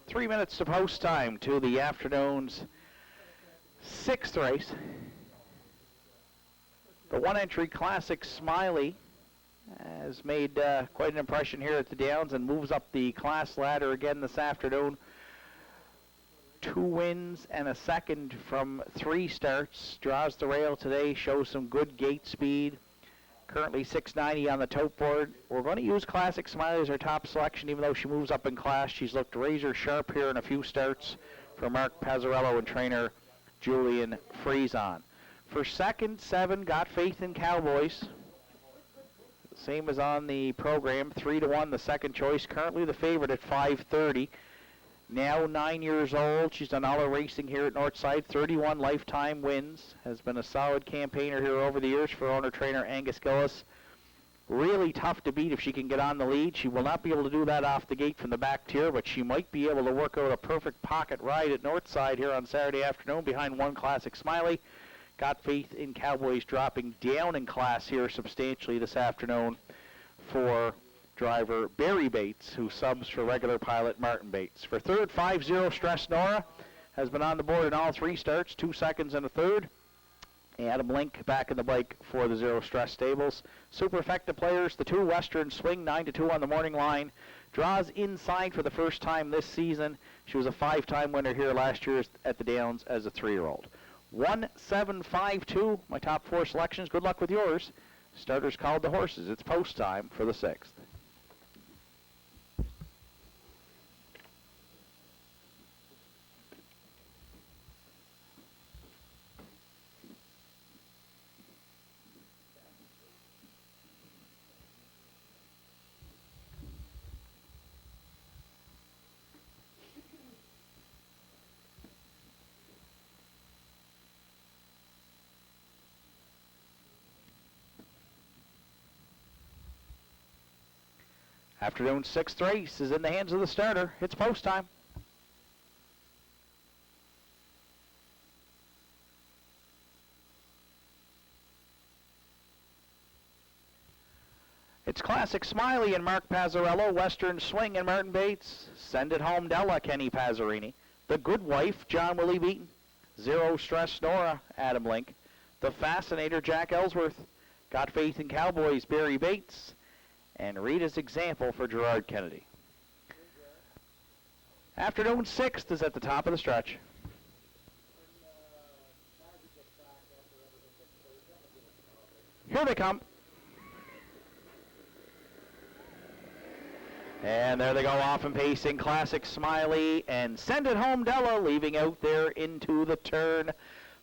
3 minutes to post time to the afternoon's 6th race. The one-entry Classic Smiley has made quite an impression here at the Downs and moves up the class ladder again this afternoon. 2 wins and a second from 3 starts. Draws the rail today, shows some good gate speed. Currently 690 on the tote board. We're going to use Classic Smiley as our top selection, even though she moves up in class. She's looked razor sharp here in a few starts for Mark Pazzarello and trainer Julian Friesen. For second, 7, Got Faith in Cowboys. Same as on the program, 3-1, the second choice. Currently the favorite at 530. Now 9 years old. She's done all her racing here at Northside. 31 lifetime wins. Has been a solid campaigner here over the years for owner-trainer Angus Gillis. Really tough to beat if she can get on the lead. She will not be able to do that off the gate from the back tier, but she might be able to work out a perfect pocket ride at Northside here on Saturday afternoon behind 1 Classic Smiley. Got Faith in Cowboys dropping down in class here substantially this afternoon for driver Barry Bates, who subs for regular pilot Martin Bates. For third, 5-0, Stress Nora has been on the board in all 3 starts, 2 seconds and a third. Adam Link back in the bike for the Zero Stress Stables. Super effective players, the 2 Western Swing, 9-2 on the morning line. Draws inside for the first time this season. She was a 5-time winner here last year at the Downs as a 3-year-old. 1-7-5-2, my top 4 selections. Good luck with yours. Starters called the horses. It's post time for the 6th. Afternoon 6th race is in the hands of the starter. It's post time. It's Classic Smiley and Mark Pazzarello, Western Swing and Martin Bates, Send It Home Della, Kenny Pazzarini, The Good Wife, John Willie Beaton, Zero Stress Nora, Adam Link, The Fascinator, Jack Ellsworth, Got Faith in Cowboys, Barry Bates, and Rita's Example for Gerard Kennedy. Afternoon 6th is at the top of the stretch. Here they come. And there they go off and pacing. Classic Smiley and Send It Home Della leaving out there into the turn.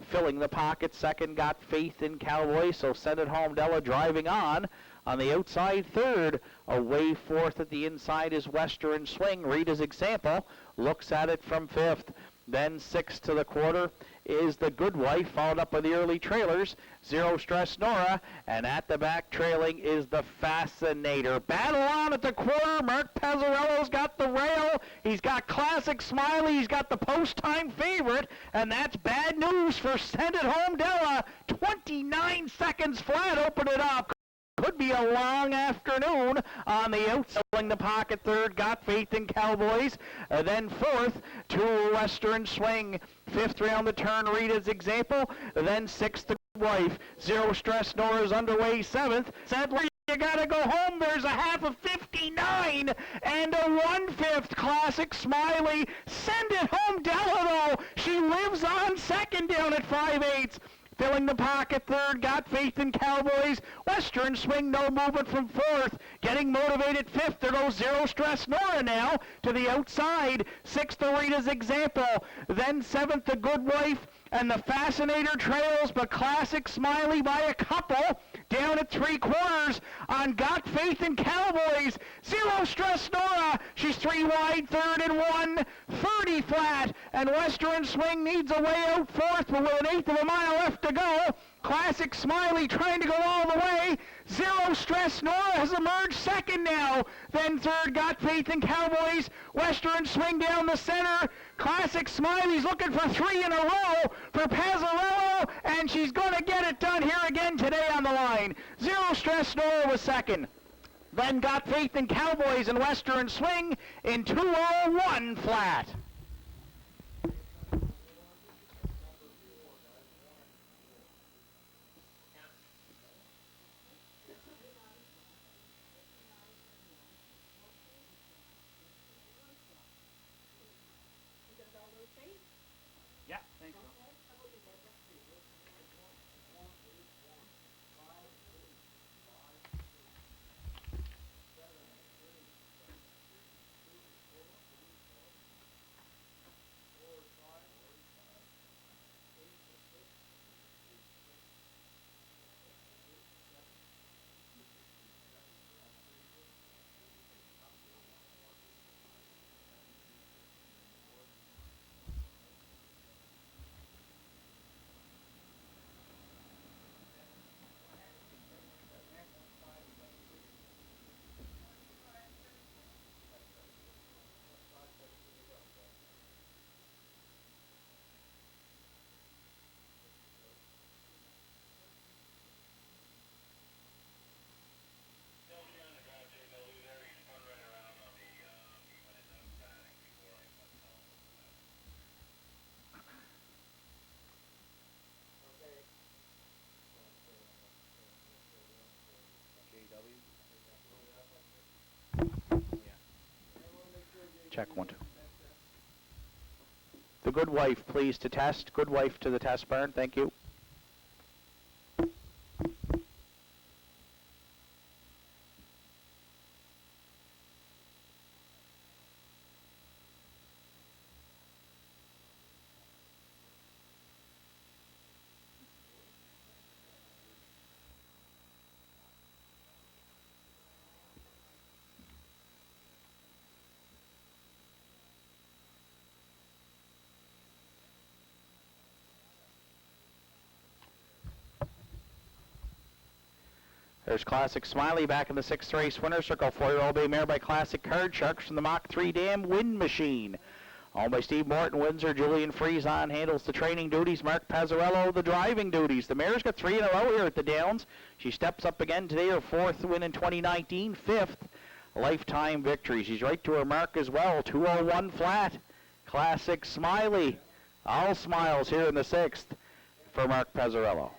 Filling the pocket second, Got Faith in Cowboy. So Send It Home Della driving on the outside third. Away fourth at the inside is Western Swing. Rita's Example looks at it from fifth. Then sixth to the quarter is The Good Wife, followed up by the early trailers, Zero Stress Nora, and at the back trailing is The Fascinator. Battle on at the quarter. Mark Pazzarello's got the rail. He's got Classic Smiley. He's got the post-time favorite, and that's bad news for Send It Home Della. 29 seconds flat, open it up. Could be a long afternoon on the outside. The pocket third, Got Faith in Cowboys. Then fourth to Western Swing. Fifth round the turn, Rita's Example. Then sixth, The Good Wife. Zero Stress Nora's underway. Seventh, Sadly You Gotta Go Home. There's a half of 59 and a 1/5. Classic Smiley. Send It Home Della, though. She lives on second down at 5/8. Filling the pocket third, Got Faith in Cowboys. Western Swing, no movement from fourth. Getting motivated fifth. There goes Zero Stress Nora now to the outside. Sixth, Rita's Example. Then seventh, The Good Wife. And The Fascinator trails, but Classic Smiley by a couple. Down at 3/4 on Got Faith in Cowboys. Zero Stress Nora. She's 3 wide, third and 1. 30 flat. And Western Swing needs a way out fourth, but with 1/8 of a mile left to go. Classic Smiley trying to go all the way. Zero Stress Nora has emerged second now. Then third, Got Faith in Cowboys. Western Swing down the center. Classic Smiley's looking for 3 in a row for Pazzarello, and she's going to get it done here again today on the line. Zero Stress Nora was second. Then Got Faith in Cowboys and Western Swing in 2:01 flat. Yeah, thanks. Check 1, 2. The Good Wife, please, to test. Good Wife to the test barn. Thank you. There's Classic Smiley back in the 6th race winner circle. 4-year-old bay mare by Classic Card Sharks from the Mach 3 Dam Wind Machine. Owned by Steve Morton, Windsor. Julian Friesen handles the training duties. Mark Pazzarello, the driving duties. The mare's got 3 in a row here at the Downs. She steps up again today, her 4th win in 2019, 5th lifetime victory. She's right to her mark as well, 201 flat. Classic Smiley. All smiles here in the 6th for Mark Pazzarello.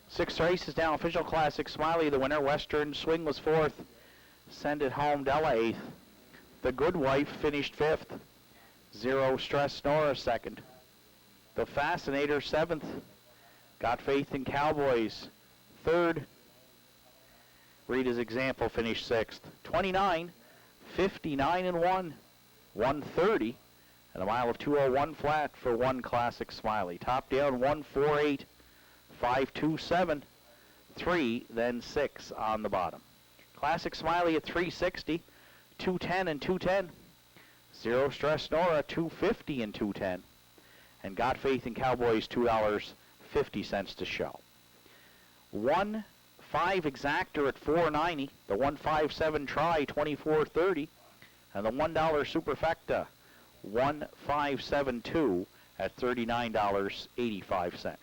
Sixth race is now official. Classic Smiley, the winner. Western Swing was 4th. Send It Home Della 8th. The Good Wife finished 5th. Zero Stress Nora 2nd. The Fascinator 7th. Got Faith in Cowboys 3rd. Rita's Example finished 6th. 29, 59 and 1, 130, and a mile of 201 flat for 1 Classic Smiley. Top down 148. 527, 3, then 6 on the bottom. Classic Smiley at 360, 210 and 210. Zero Stress Nora 250 and 210. And Got Faith in Cowboys $2.50 to show. 1-5 Exactor at 490. The 157 Try 2430. And the $1 Superfecta 1572 at $39.85.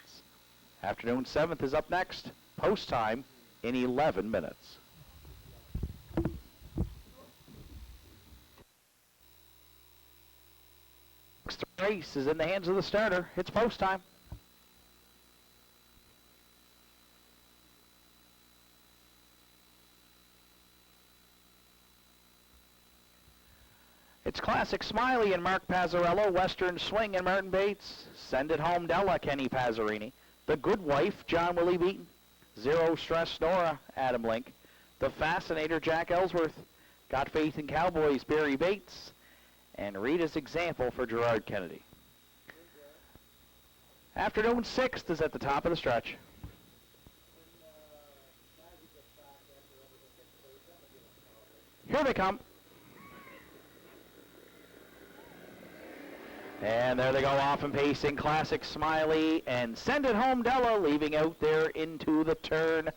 Afternoon 7th is up next. Post time in 11 minutes. Next race is in the hands of the starter. It's post time. It's Classic Smiley and Mark Pazzarello. Western Swing and Martin Bates. Send It Home Della, Kenny Pazzarini. The Good Wife, John Willie Beaton. Zero Stress Nora, Adam Link. The Fascinator, Jack Ellsworth. Got Faith in Cowboys, Barry Bates. And Rita's Example for Gerard Kennedy. Afternoon 6th is at the top of the stretch. Here they come. And there they go off and pacing. Classic Smiley and Send It Home Della leaving out there into the turn.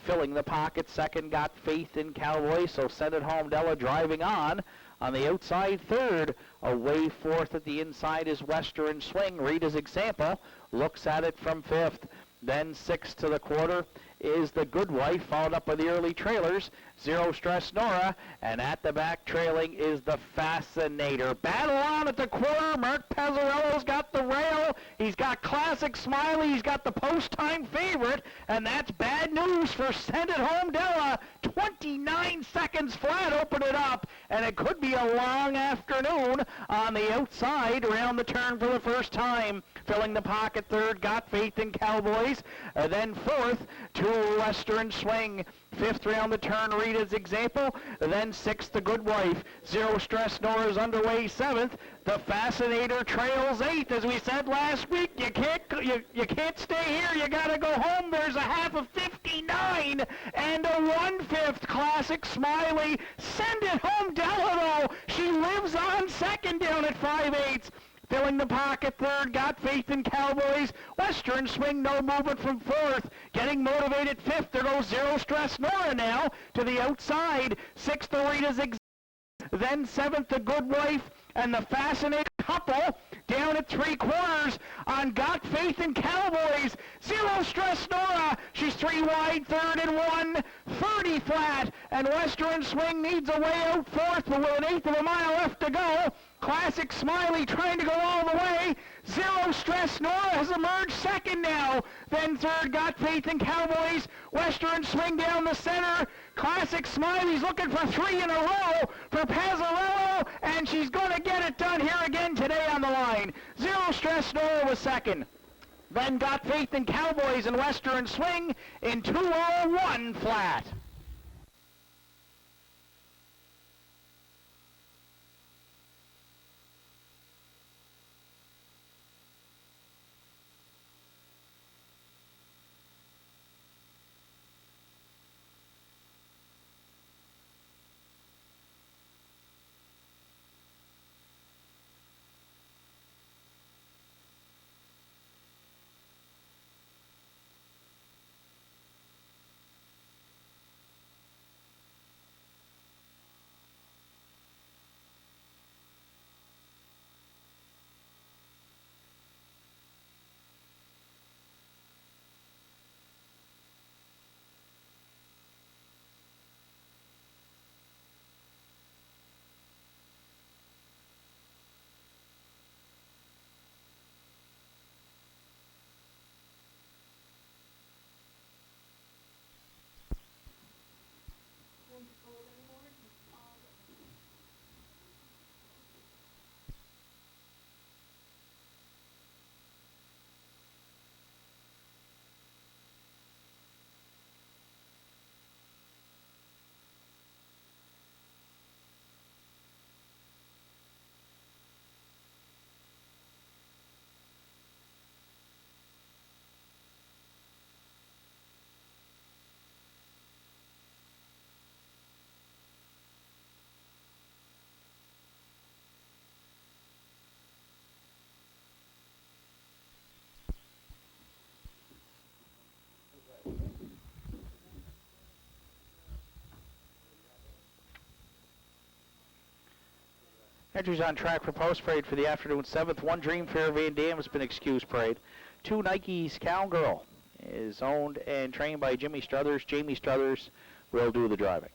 Filling the pocket second, Got Faith in Cowboy. So Send It Home Della driving on the outside third. Away 4th at the inside is Western Swing. Rita's Example looks at it from 5th. Then 6th to the quarter is the Good Wife, followed up by the early trailers, Zero Stress Nora, and at the back trailing is the Fascinator. Battle on at the quarter. Mark Pazzarello's got the rail. He's got Classic Smiley. He's got the post-time favorite, and that's bad news for Send It Home Della. 29 seconds flat, open it up, and it could be a long afternoon on the outside around the turn for the first time. Filling the pocket third, Got Faith in Cowboys. Then 4th to Western Swing. 5th round the turn, Rita's Example. Then 6th, the Good Wife. Zero Stress Nora's underway 7th. The Fascinator trails 8th. As we said last week, you can't stay here. You got to go home. There's a half of 59 and a 1/5 Classic Smiley. Send It Home Della, though. She lives on second down at 5/8. Filling the pocket third, Got Faith in Cowboys. Western Swing, no movement from 4th. Getting motivated 5th. There goes Zero Stress Nora now to the outside. 6th, the Rita's Example. Then 7th, the Good Wife. And the Fascinator couple down at 3/4 on Got Faith in Cowboys. Zero Stress Nora. She's 3 wide, 3rd and 1. 30 flat. And Western Swing needs a way out 4th, but with an 1/8 of a mile left to go. Classic Smiley trying to go all the way. Zero Stress Nora has emerged second now. Then third, Got Faith in Cowboys. Western Swing down the center. Classic Smiley's looking for 3 in a row for Pazzarello, and she's going to get it done here again today on the line. Zero Stress Nora was second. Then Got Faith in Cowboys and Western Swing in 2:01 flat. Entries on track for post parade for the afternoon 7th. 1 Dream Fair Van Dam has been excused parade. 2 Nike's Cowgirl is owned and trained by Jimmy Struthers. Jamie Struthers will do the driving.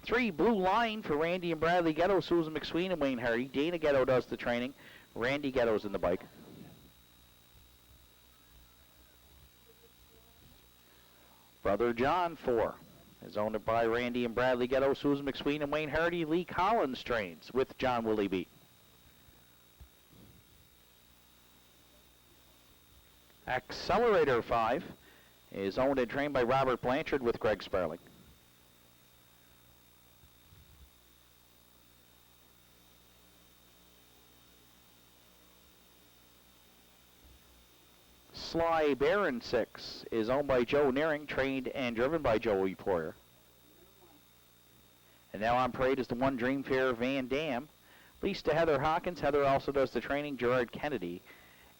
3 Blue Line for Randy and Bradley Ghetto, Susan McSween and Wayne Hardy. Dana Ghetto does the training. Randy Ghetto's in the bike. Brother John 4 is owned by Randy and Bradley Ghetto, Susan McSween and Wayne Hardy. Lee Collins trains with John Willie B. Accelerator 5 is owned and trained by Robert Blanchard with Greg Sparling. Sly Baron 6 is owned by Joe Nearing, trained and driven by Joey Poyer. And now on parade is the 1 Dream Fair Van Dam. Leased to Heather Hawkins. Heather also does the training. Gerard Kennedy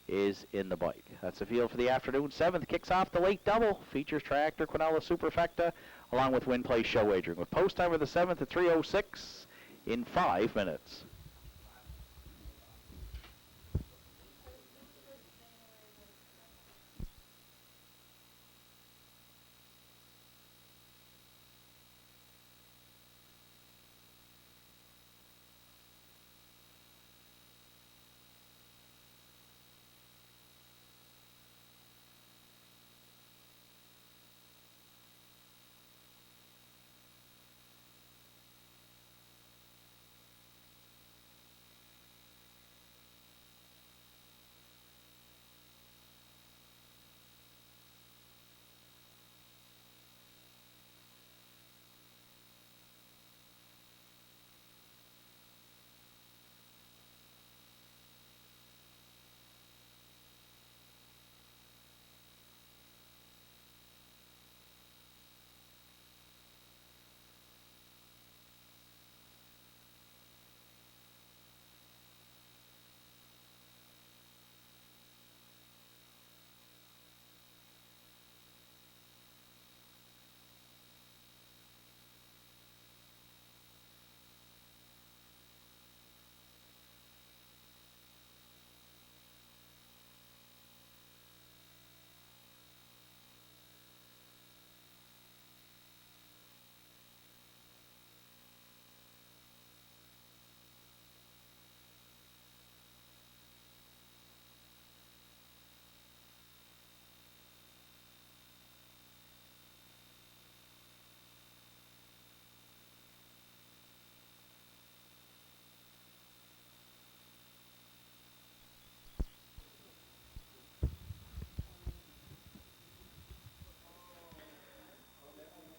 is in the bike. That's the field for the afternoon 7th. Kicks off the late double. Features Tractor Quinella Superfecta along with Win Place Show Wagering. With post time of the 7th at 3:06 in 5 minutes.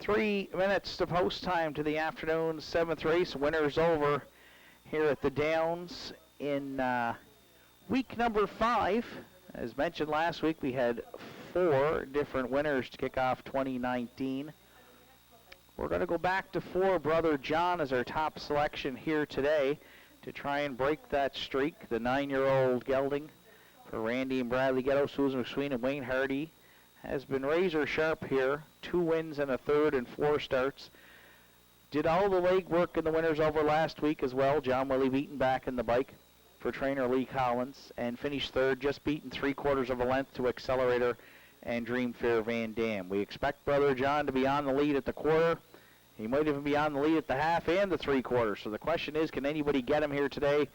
3 minutes to post time to the afternoon 7th race. Winners over here at the Downs in week number 5. As mentioned last week, we had 4 different winners to kick off 2019. We're going to go back to 4. Brother John is our top selection here today to try and break that streak. The 9-year-old gelding for Randy and Bradley Ghetto, Susan McSween, and Wayne Hardy has been razor sharp here. 2 wins and a third in 4 starts. Did all the leg work in the winners over last week as well. John Willie beaten back in the bike for trainer Lee Collins and finished third, just beaten 3/4 of a length to Accelerator and Dreamfair Van Dam. We expect Brother John to be on the lead at the quarter. He might even be on the lead at the half and the 3/4. So the question is, can anybody get him here today?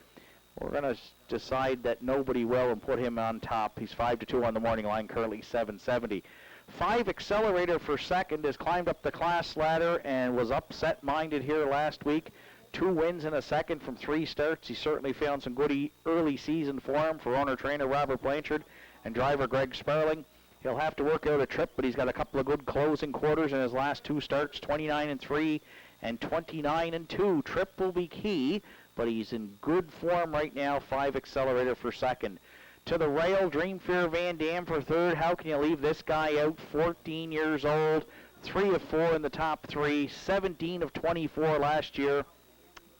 We're going to decide that nobody will and put him on top. He's 5-2 on the morning line, currently 770. 5 Accelerator for second has climbed up the class ladder and was upset-minded here last week. 2 wins and a second from 3 starts. He certainly found some good early season form for owner-trainer Robert Blanchard and driver Greg Sparling. He'll have to work out a trip, but he's got a couple of good closing quarters in his last 2 starts, 29-3 and 29-2. Trip will be key, but he's in good form right now. 5 Accelerator for second. To the rail, Dreamfair Van Dam for third. How can you leave this guy out? 14 years old, 3 of 4 in the top 3, 17 of 24 last year,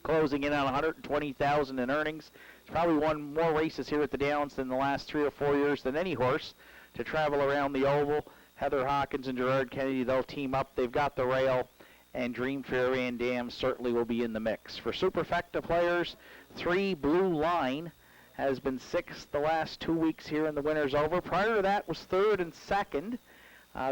closing in on 120,000 in earnings. He's probably won more races here at the Downs than the last 3 or 4 years than any horse to travel around the oval. Heather Hawkins and Gerard Kennedy, they'll team up. They've got the rail, and Dreamfair Van Dam certainly will be in the mix. For Superfecta players, 3 Blue Line has been 6th the last 2 weeks here in the winners over. Prior to that was 3rd and 2nd.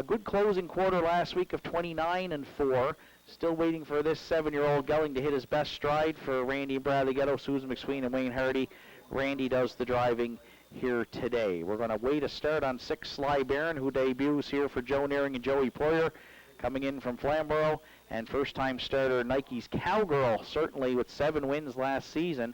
Good closing quarter last week of 29-4. Still waiting for this 7-year-old gelding to hit his best stride for Randy and Bradley Ghetto, Susan McSween, and Wayne Hardy. Randy does the driving here today. We're going to wait a start on 6 Sly Baron, who debuts here for Joe Nearing and Joey Poyer, coming in from Flamborough. And first-time starter Nike's Cowgirl, certainly with 7 wins last season.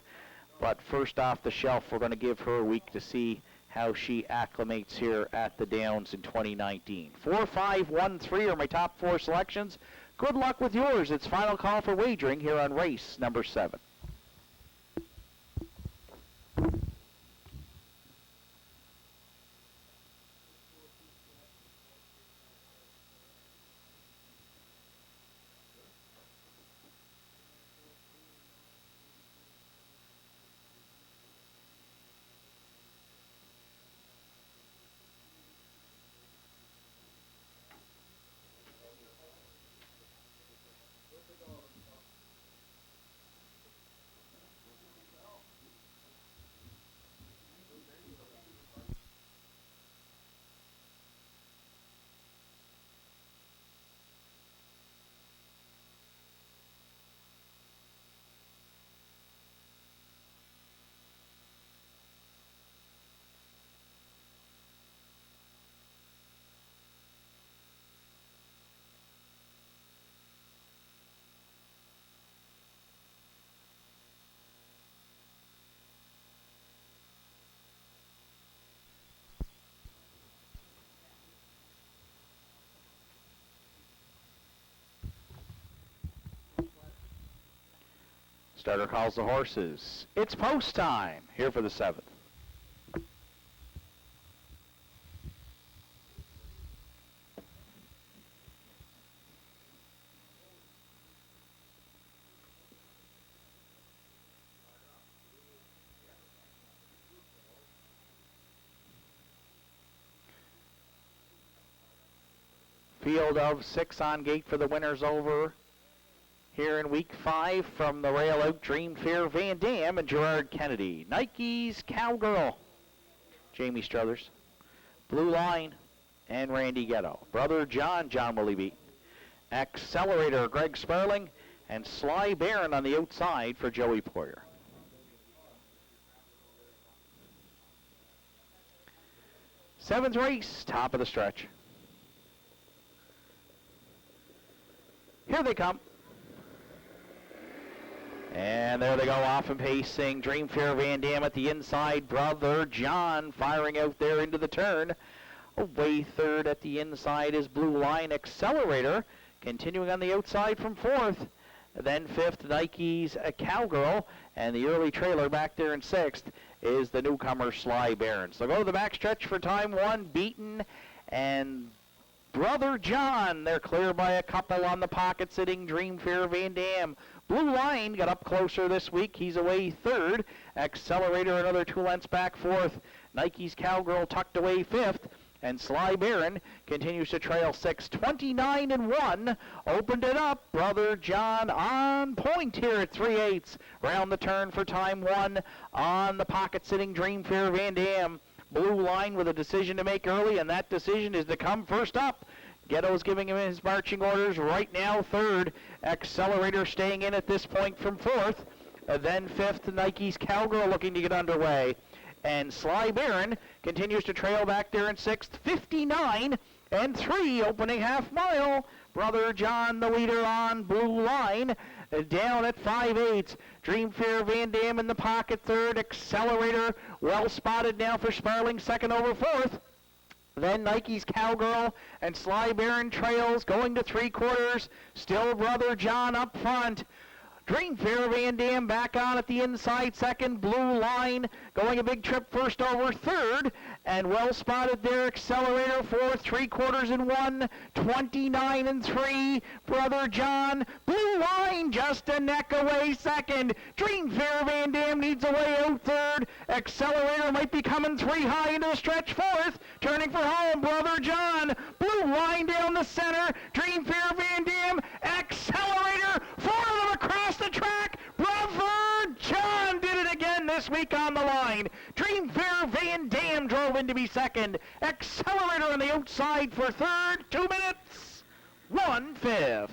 But first off the shelf, we're going to give her a week to see how she acclimates here at the Downs in 2019. 4, 5, 1, 3 are my top 4 selections. Good luck with yours. It's final call for wagering here on race number 7. Starter calls the horses. It's post time here for the 7th. Field of 6 on gate for the winners over here in week 5 from the rail out, Dreamfair Van Dam and Gerard Kennedy. Nike's Cowgirl, Jamie Struthers. Blue Line and Randy Ghetto. Brother John, John Willie beat. Accelerator, Greg Sparling. And Sly Baron on the outside for Joey Poyer. Seventh race, top of the stretch. Here they come. And there they go, off and pacing. Dreamfair Van Dam at the inside. Brother John firing out there into the turn. Away third at the inside is Blue Line. Accelerator Continuing on the outside from fourth. Then fifth, Nike's Cowgirl. And the early trailer back there in sixth is the newcomer Sly Barron. So go to the backstretch for time one. Beaton and Brother John. They're clear by a couple on the pocket sitting Dream Fair Van Dam. Blue Line got up closer this week. He's away third. Accelerator another 2 lengths back fourth. Nike's Cowgirl tucked away fifth. And Sly Barron continues to trail 6, 29 and 1. Opened it up. Brother John on point here at 3/8. Round the turn for time one on the pocket sitting Dream Fair Van Dam. Blue Line with a decision to make early, and that decision is to come first up. Ghetto's giving him his marching orders right now. Third, Accelerator staying in at this point from fourth. Then fifth, Nike's Cowgirl looking to get underway. And Sly Barron continues to trail back there in sixth, 59 and 3, opening half mile. Brother John, the leader on Blue Line, down at 5/8. Dream Fair Van Dam in the pocket third. Accelerator well spotted now for Sparling, second over fourth. Then Nike's Cowgirl and Sly Barron trails going to 3/4. Still Brother John up front. Dream Fair Van Dam back on at the inside second. Blue Line going a big trip first over third. And well spotted there. Accelerator fourth. 3/4 and 1. 29 and 3. Brother John. Blue Line just a neck away second. Dream Fair Van Dam needs a way out third. Accelerator might be coming 3 high into the stretch fourth. Turning for home. Brother John. Blue Line down the center. Dream Fair Van Dam. Accelerator. 4 of them across the track. Brother John did it again this week on the line. Dream Fair Van Dam drove in to be second. Accelerator on the outside for third. 2 minutes, 1/5.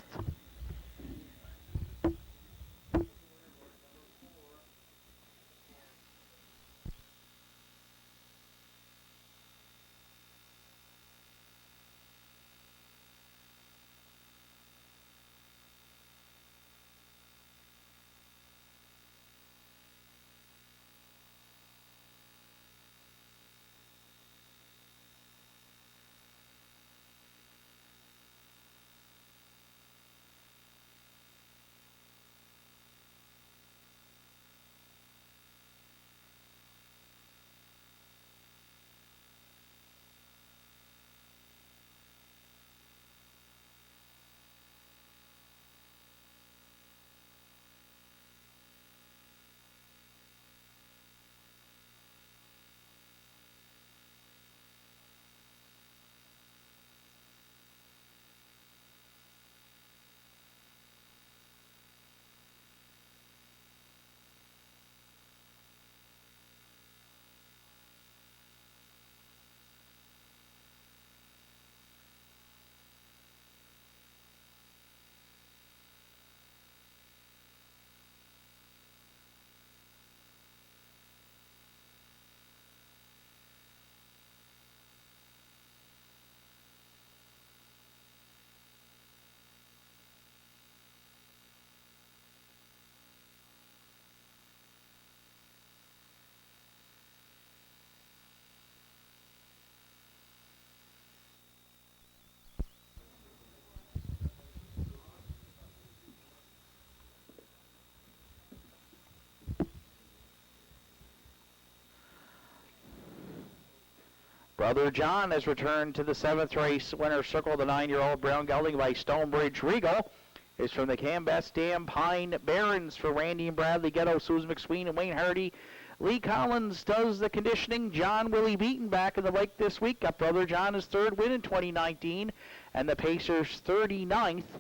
Brother John has returned to the 7th race winner circle. The 9-year-old brown gelding by Stonebridge Regal is from the Cambest Dam Pine Barons for Randy and Bradley Ghetto, Susan McSween and Wayne Hardy. Lee Collins does the conditioning. John Willie Beaton back in the lake this week. Got Brother John his third win in 2019 and the Pacers' 39th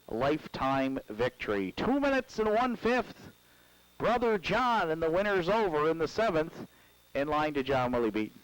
lifetime victory. 2 minutes and 1/5. Brother John and the winner's over in the 7th in line to John Willie Beaton.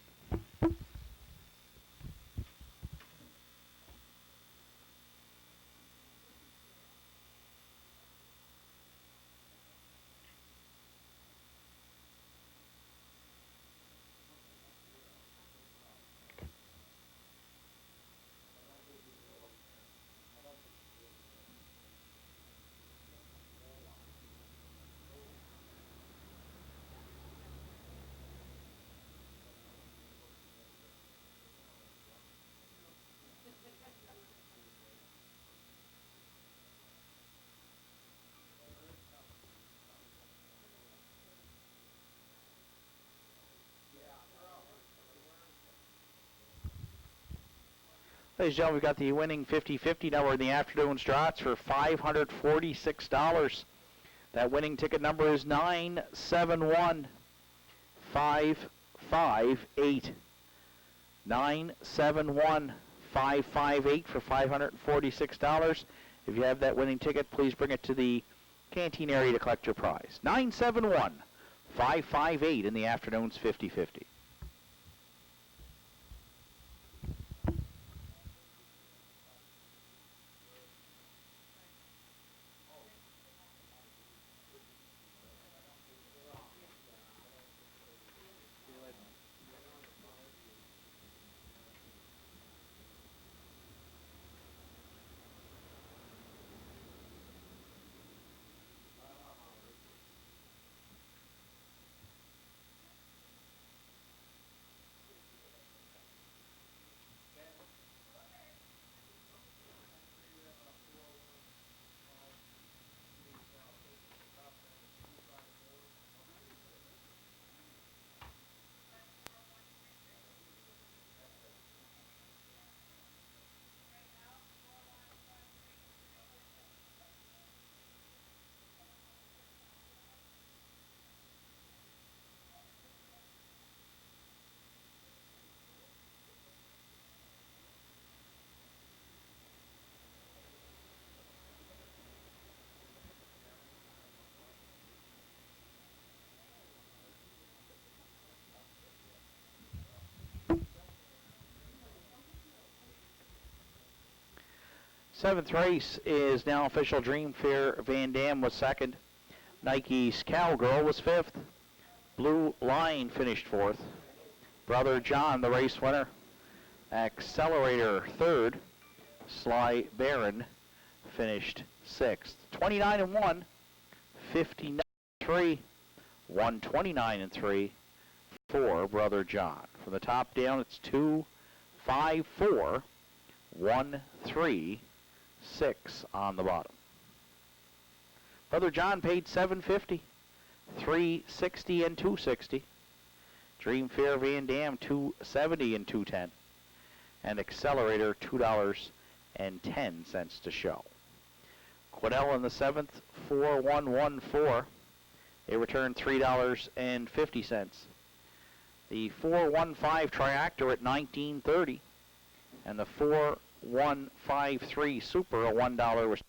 Ladies and gentlemen, we've got the winning 50-50 number in the afternoon's draw. It's for $546. That winning ticket number is 971558. 971558 for $546. If you have that winning ticket, please bring it to the canteen area to collect your prize. 971558 in the afternoon's 50-50. Seventh race is now official. Dream Fair Van Dam was second. Nike's Cowgirl was fifth. Blue Line finished fourth. Brother John, the race winner. Accelerator third. Sly Baron finished sixth. 29-1, 59-3, 129-3 for Brother John. From the top down, it's 2, 5, 4, 1, 3, 6 on the bottom. Brother John paid $750, $360 and $260. Dream Fair Van Dam $270 and $210, and Accelerator $2.10 to show. Quiddell in the seventh, 4114. They returned $3.50. The 415 Triactor at $19.30, and the 4153 Super a $1 was.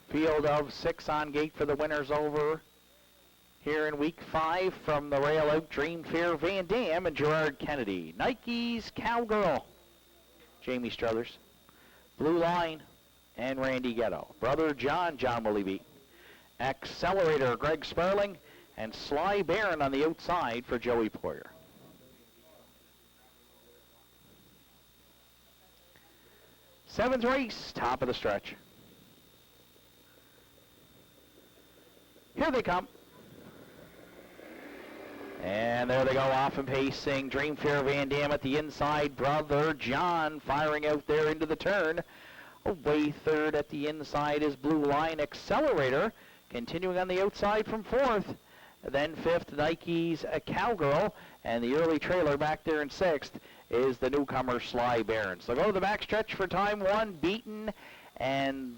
Field of 6 on gate for the winners over here in week 5 from the rail out. Dream Fair Van Dam and Gerard Kennedy. Nike's Cowgirl, Jamie Struthers. Blue Line and Randy Ghetto. Brother John, John Willie beat. Accelerator, Greg Sperling, and Sly Baron on the outside for Joey Poyer. Seventh race, top of the stretch. Here they come. And there they go, off and pacing. Dream Fair Van Dam at the inside. Brother John firing out there into the turn. Away third at the inside is Blue Line. Accelerator continuing on the outside from fourth. Then fifth, Nike's Cowgirl. And the early trailer back there in sixth is the newcomer Sly Baron. So go to the backstretch for time one. Beaten and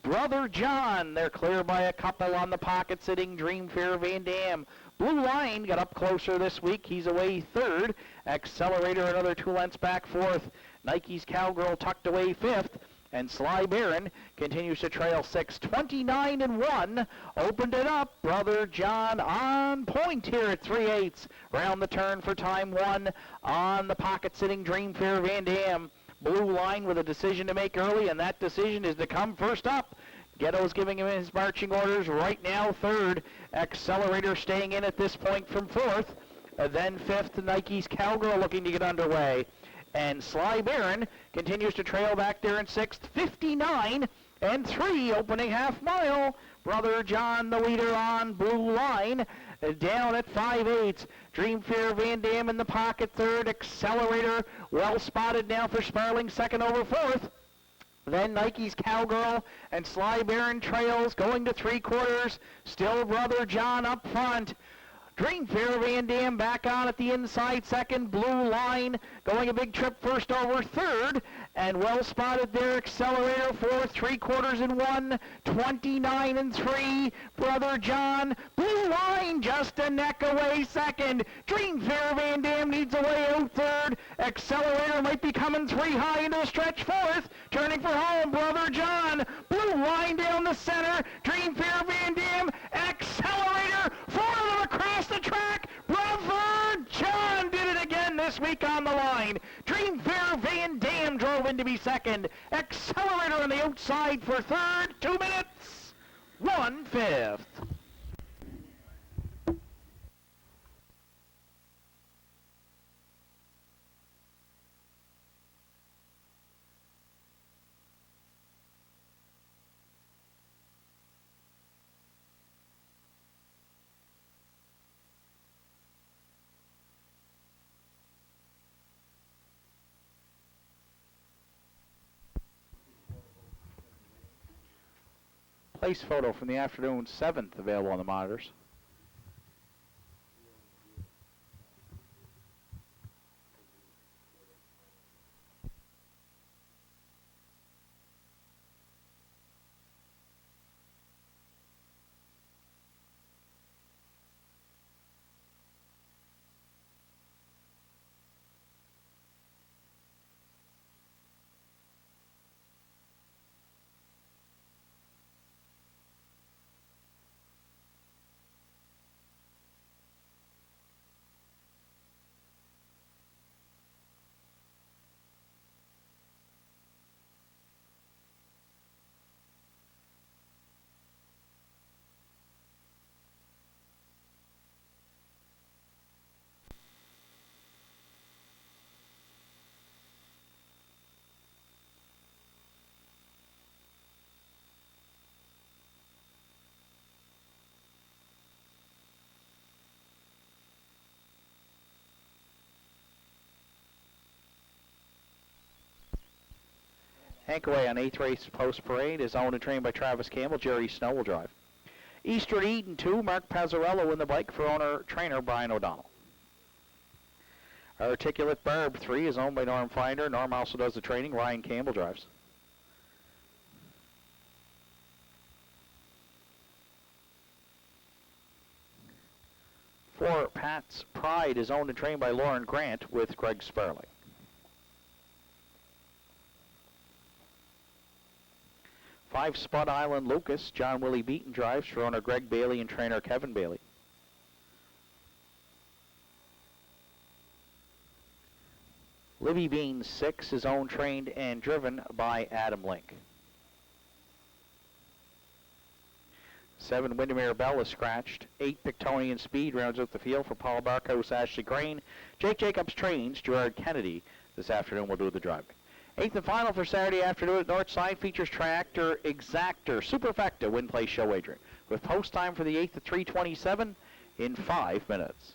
Brother John, they're clear by a couple on the pocket sitting Dream Fair Van Dam. Blue Line got up closer this week. He's away third. Accelerator another 2 lengths back fourth. Nike's Cowgirl tucked away fifth. And Sly Baron continues to trail sixth. 29-1. Opened it up. Brother John on point here at 3/8. Round the turn for time one. On the pocket sitting Dream Fair Van Dam. Blue Line with a decision to make early, and that decision is to come first up. Ghetto's giving him his marching orders right now. Third, Accelerator staying in at this point from fourth. Then fifth, Nike's Cowgirl looking to get underway. And Sly Baron continues to trail back there in sixth. 59-3 opening half mile. Brother John, the leader on Blue Line, down at 5/8. Dream Fair Van Dam in the pocket third. Accelerator well spotted now for Sparling, second over fourth. Then Nike's Cowgirl and Sly Baron trails, going to three-quarters. Still Brother John up front. Dream Fair Van Dam back on at the inside second. Blue Line going a big trip first over third. And well spotted there, Accelerator fourth, three-quarters and one, 29 and three. Brother John, Blue Line just a neck away second. Dream Fair Van Dam needs a way out third. Accelerator might be coming three high into the stretch fourth. Turning for home, Brother John. Blue Line down the center. Dream Fair Van Dam. Accelerator, four of them across the track. Brother John did it again this week on the line. Dream Fair Van Dam drove in to be second. Accelerator on the outside for third. 2 minutes, 1/5. Place photo from the afternoon 7th available on the monitors. Hank-away on 8th race post parade is owned and trained by Travis Campbell. Jerry Snow will drive. Eastern Eden 2, Mark Pazzarello in the bike for owner-trainer Brian O'Donnell. Articulate Barb 3 is owned by Norm Finder. Norm also does the training. Ryan Campbell drives. For Pat's Pride is owned and trained by Lauren Grant with Greg Sparley. 5 Spud Island Lucas, John Willie Beaton drives for owner Greg Bailey and trainer Kevin Bailey. Libby Bean 6 is owned, trained, and driven by Adam Link. 7 Windermere Bell is scratched. 8 Pictonian Speed rounds out the field for Paul Barkhouse, Ashley Crane. Jake Jacobs trains. Gerard Kennedy this afternoon will do the driving. 8th and final for Saturday afternoon at Northside features Tractor Exactor Superfecta win place show wagering with post time for the 8th at 3:27 in 5 minutes.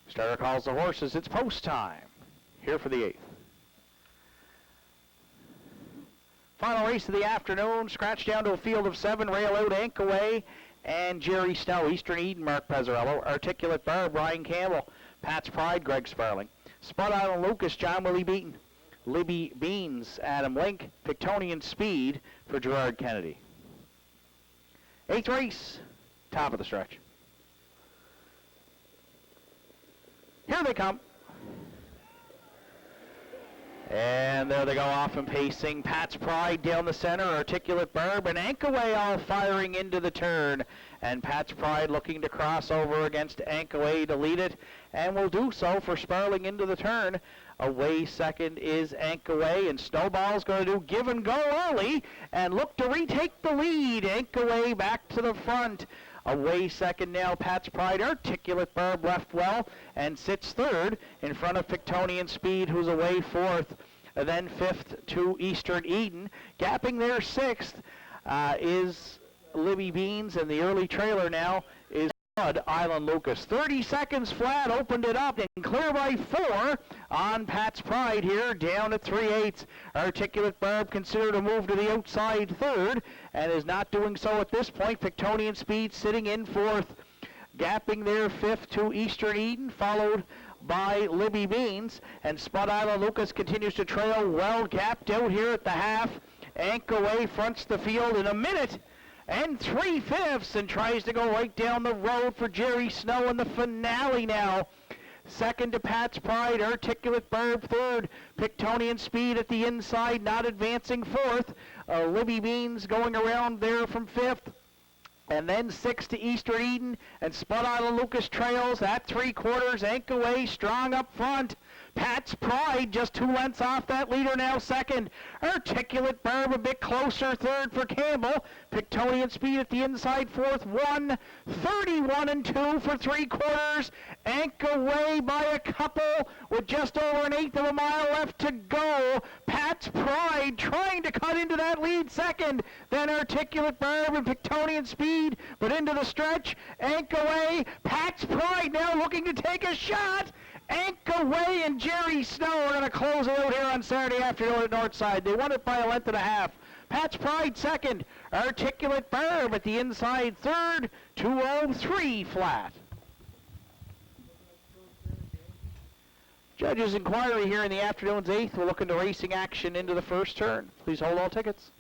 Starter calls the horses. It's post time here for the 8th. Final race of the afternoon. Scratch down to a field of 7. Rail out, Ankaway, and Jerry Snow. Eastern Eden, Mark Pezzarello. Articulate Barb, Ryan Campbell. Pat's Pride, Greg Sparling. Spud Island Lucas, John Willie Beaton. Libby Beans, Adam Link. Pictonian Speed for Gerard Kennedy. 8th race, top of the stretch. Here they come. And there they go off and pacing. Pat's Pride down the center. Articulate Barb and Ankaway all firing into the turn. And Pat's Pride looking to cross over against Ankaway to lead it. And will do so for Sparling into the turn. Away second is Ankaway. And Snowball's going to do give and go early. And look to retake the lead. Ankaway back to the front. Away second now, Pat's Pride. Articulate Barb left well and sits third in front of Pictonian Speed, who's away fourth. Then fifth to Eastern Eden. Gapping there sixth is Libby Beans, and the early trailer now is Bud Island Lucas. 30 seconds flat, opened it up, and clear by 4 on Pat's Pride here, down at 3/8. Articulate Barb considered a move to the outside third, and is not doing so at this point. Pictonian Speed sitting in fourth. Gapping there fifth to Eastern Eden, followed by Libby Beans, and Spud Island Lucas continues to trail, well gapped out here at the half. Ankaway fronts the field in a minute and 3/5 and tries to go right down the road for Jerry Snow in the finale now. Second to Pat's Pride, Articulate Barb third. Pictonian Speed at the inside, not advancing fourth. Libby Beans going around there from fifth. And then sixth to Eastern Eden, and Spud Island Lucas trails at 3/4. Ankaway strong up front. Pat's Pride just 2 lengths off that leader now second. Articulate Barb a bit closer third for Campbell. Pictonian Speed at the inside fourth. 1:31 and 2 for 3/4. Ankaway by a couple with just over an eighth of a mile left to go. Pat's Pride trying to cut into that lead second. Then Articulate Barb and Pictonian Speed, but into the stretch. Ankaway, Pat's Pride now looking to take a shot. Ankaway and Jerry Snow are going to close it out here on Saturday afternoon at Northside. They won it by a length and a half. Pat's Pride second. Articulate Barb at the inside third. 2:03 flat. Judges' inquiry here in the afternoon's 8th. We're looking to racing action into the first turn. Please hold all tickets.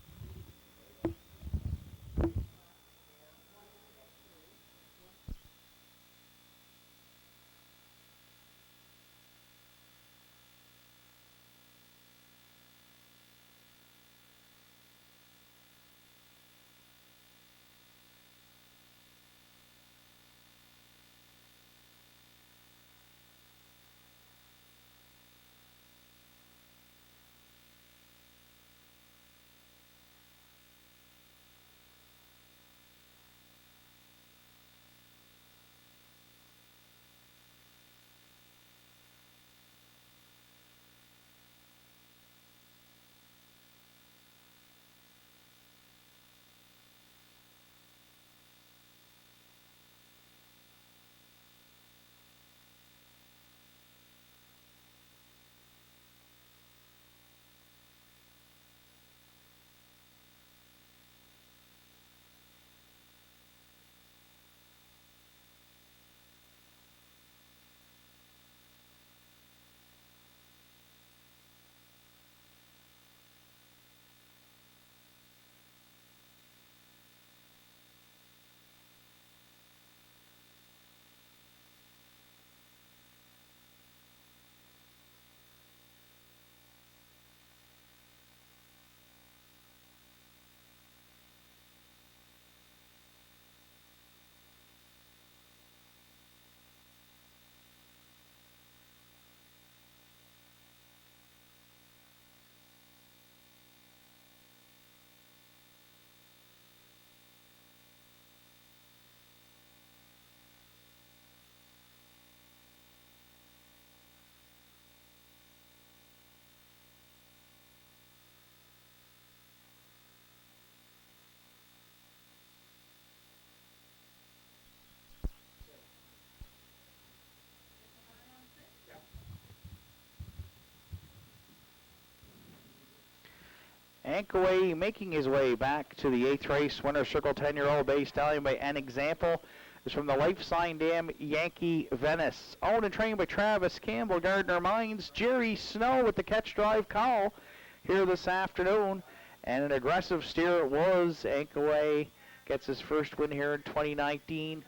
Ankaway making his way back to the 8th race. Winner Circle 10-year-old Bay Stallion by An Example is from the Life Sign Dam Yankee Venice. Owned and trained by Travis Campbell, Gardner Mines. Jerry Snow with the catch drive call here this afternoon. And an aggressive steer it was. Ankaway gets his first win here in 2019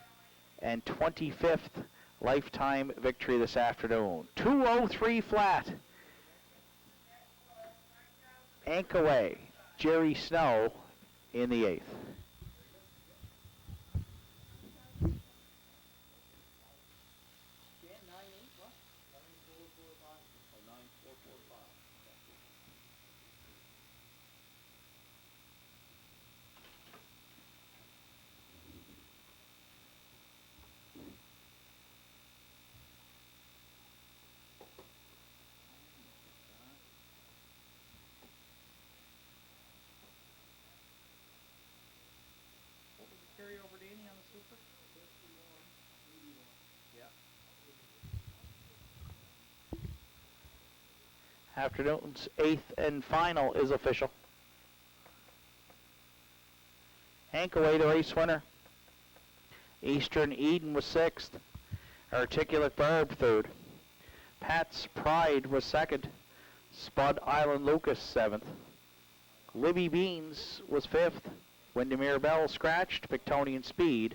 and 25th lifetime victory this afternoon. 203 flat. Ankaway, Jerry Snow in the 8th. Carryover, Danny, on the super? 51, 81. Yeah. Afternoon's 8th and final is official. Ankaway, the race winner. Eastern Eden was 6th. Articulate Barb 3rd. Pat's Pride was 2nd. Spud Island Lucas 7th. Libby Beans was 5th. Windermere Bell scratched. Pictonian Speed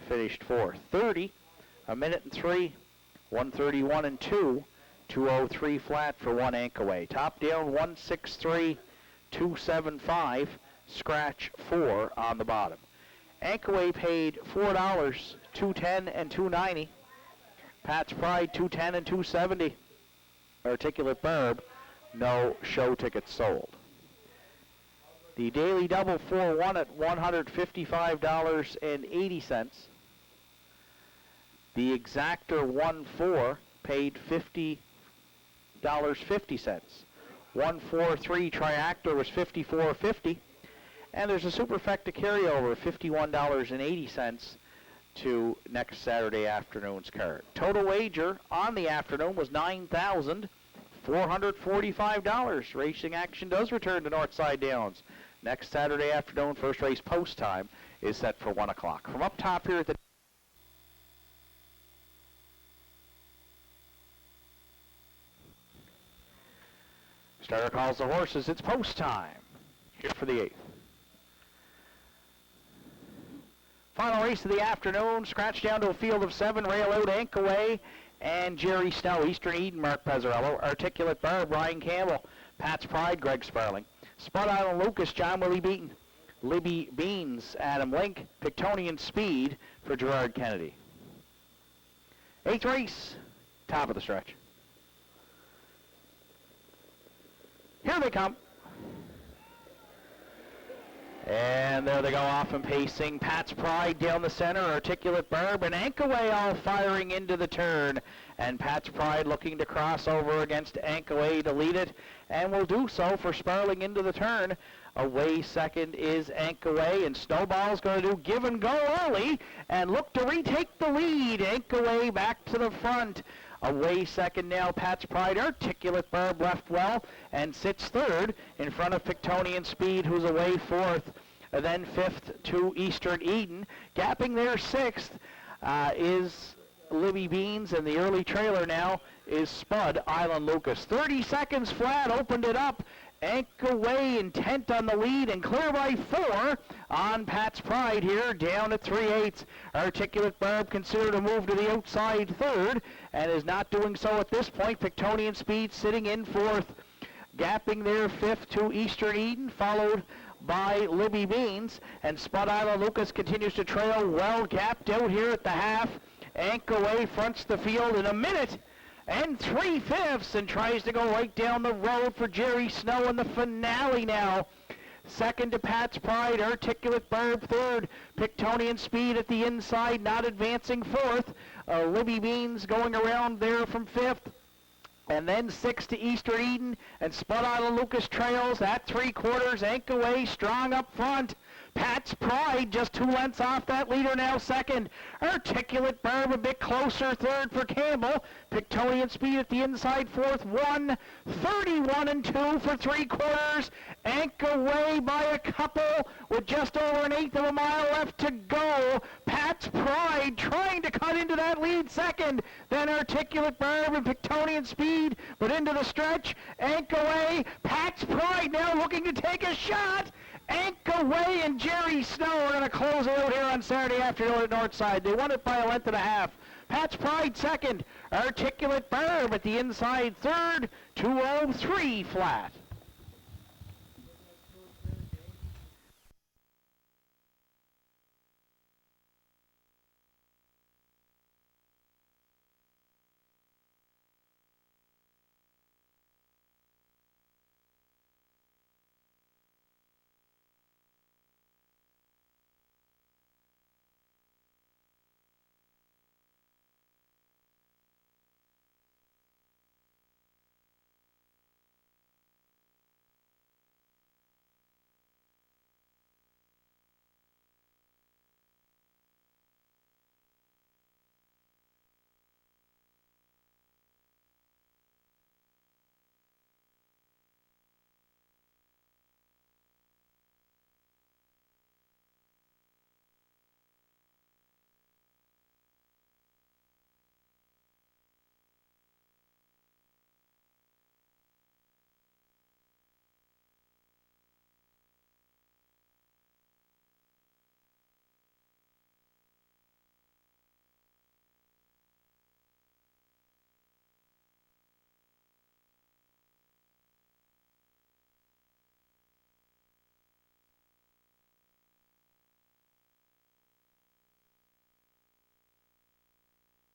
finished 4th. 30, a minute and 3, 131 and 2, 203 flat for one Ankaway. Top down 163, 275, scratch 4 on the bottom. Ankaway paid $4, 210 and 290. Pat's Pride 210 and 270. Articulate Barb, no show tickets sold. The daily double 4-1 at $155.80. The exactor 1-4 paid $50.50. 1-4-3 triactor was $54.50. And there's a superfecta carryover of $51.80 to next Saturday afternoon's card. Total wager on the afternoon was $9,445. Racing action does return to Northside Downs. Next Saturday afternoon, first race post time is set for 1 o'clock. From up top here at the starter calls the horses. It's post time here for the 8th. Final race of the afternoon. Scratch down to a field of 7. Rail out Ankaway and Jerry Snow. Eastern Eden, Mark Pezzarello. Articulate Barb, Ryan Campbell. Pat's Pride, Greg Sparling. Spud Island Lucas, John Willie Beaton. Libby Beans, Adam Link. Pictonian Speed for Gerard Kennedy. 8th race, top of the stretch. Here they come. And there they go off and pacing. Pat's Pride down the center. Articulate Barb and Ankaway all firing into the turn. And Pat's Pride looking to cross over against Ankaway to lead it. And will do so for Sparling into the turn. Away second is Ankaway. And Snowball's going to do give and go early. And look to retake the lead. Ankaway back to the front. Away second now, Pat's Pride. Articulate Barb left well and sits third in front of Pictonian Speed, who's away fourth. Then fifth to Eastern Eden. Gapping there sixth is Libby Beans, and the early trailer now is Spud Island Lucas. 30 seconds flat, opened it up. Ankaway intent on the lead and clear by 4 on Pat's Pride here, down at 3/8. Articulate Barb considered a move to the outside third and is not doing so at this point. Pictonian Speed sitting in fourth. Gapping there fifth to Eastern Eden, followed by Libby Beans, and Spud Island Lucas continues to trail, well gapped out here at the half. Ankaway fronts the field in a minute and 3/5 and tries to go right down the road for Jerry Snow in the finale now. Second to Pat's Pride, Articulate Barb third. Pictonian Speed at the inside, not advancing fourth. Libby Beans going around there from fifth. And then sixth to Eastern Eden, and Spud Island Lucas trails at 3/4. Ankaway strong up front. Pat's Pride just 2 lengths off that leader now second. Articulate Barb a bit closer third for Campbell. Pictonian Speed at the inside fourth, 1:31 and 2 for 3/4. Away by a couple with just over an eighth of a mile left to go. Pat's Pride trying to cut into that lead second. Then Articulate Barb and Pictonian Speed, but into the stretch. Away. Pat's Pride now looking to take a shot. Away and Jerry Snow are going to close it out here on Saturday afternoon at Northside. They won it by a length and a half. Pat's Pride second. Articulate Barb at the inside third. 2:03 flat.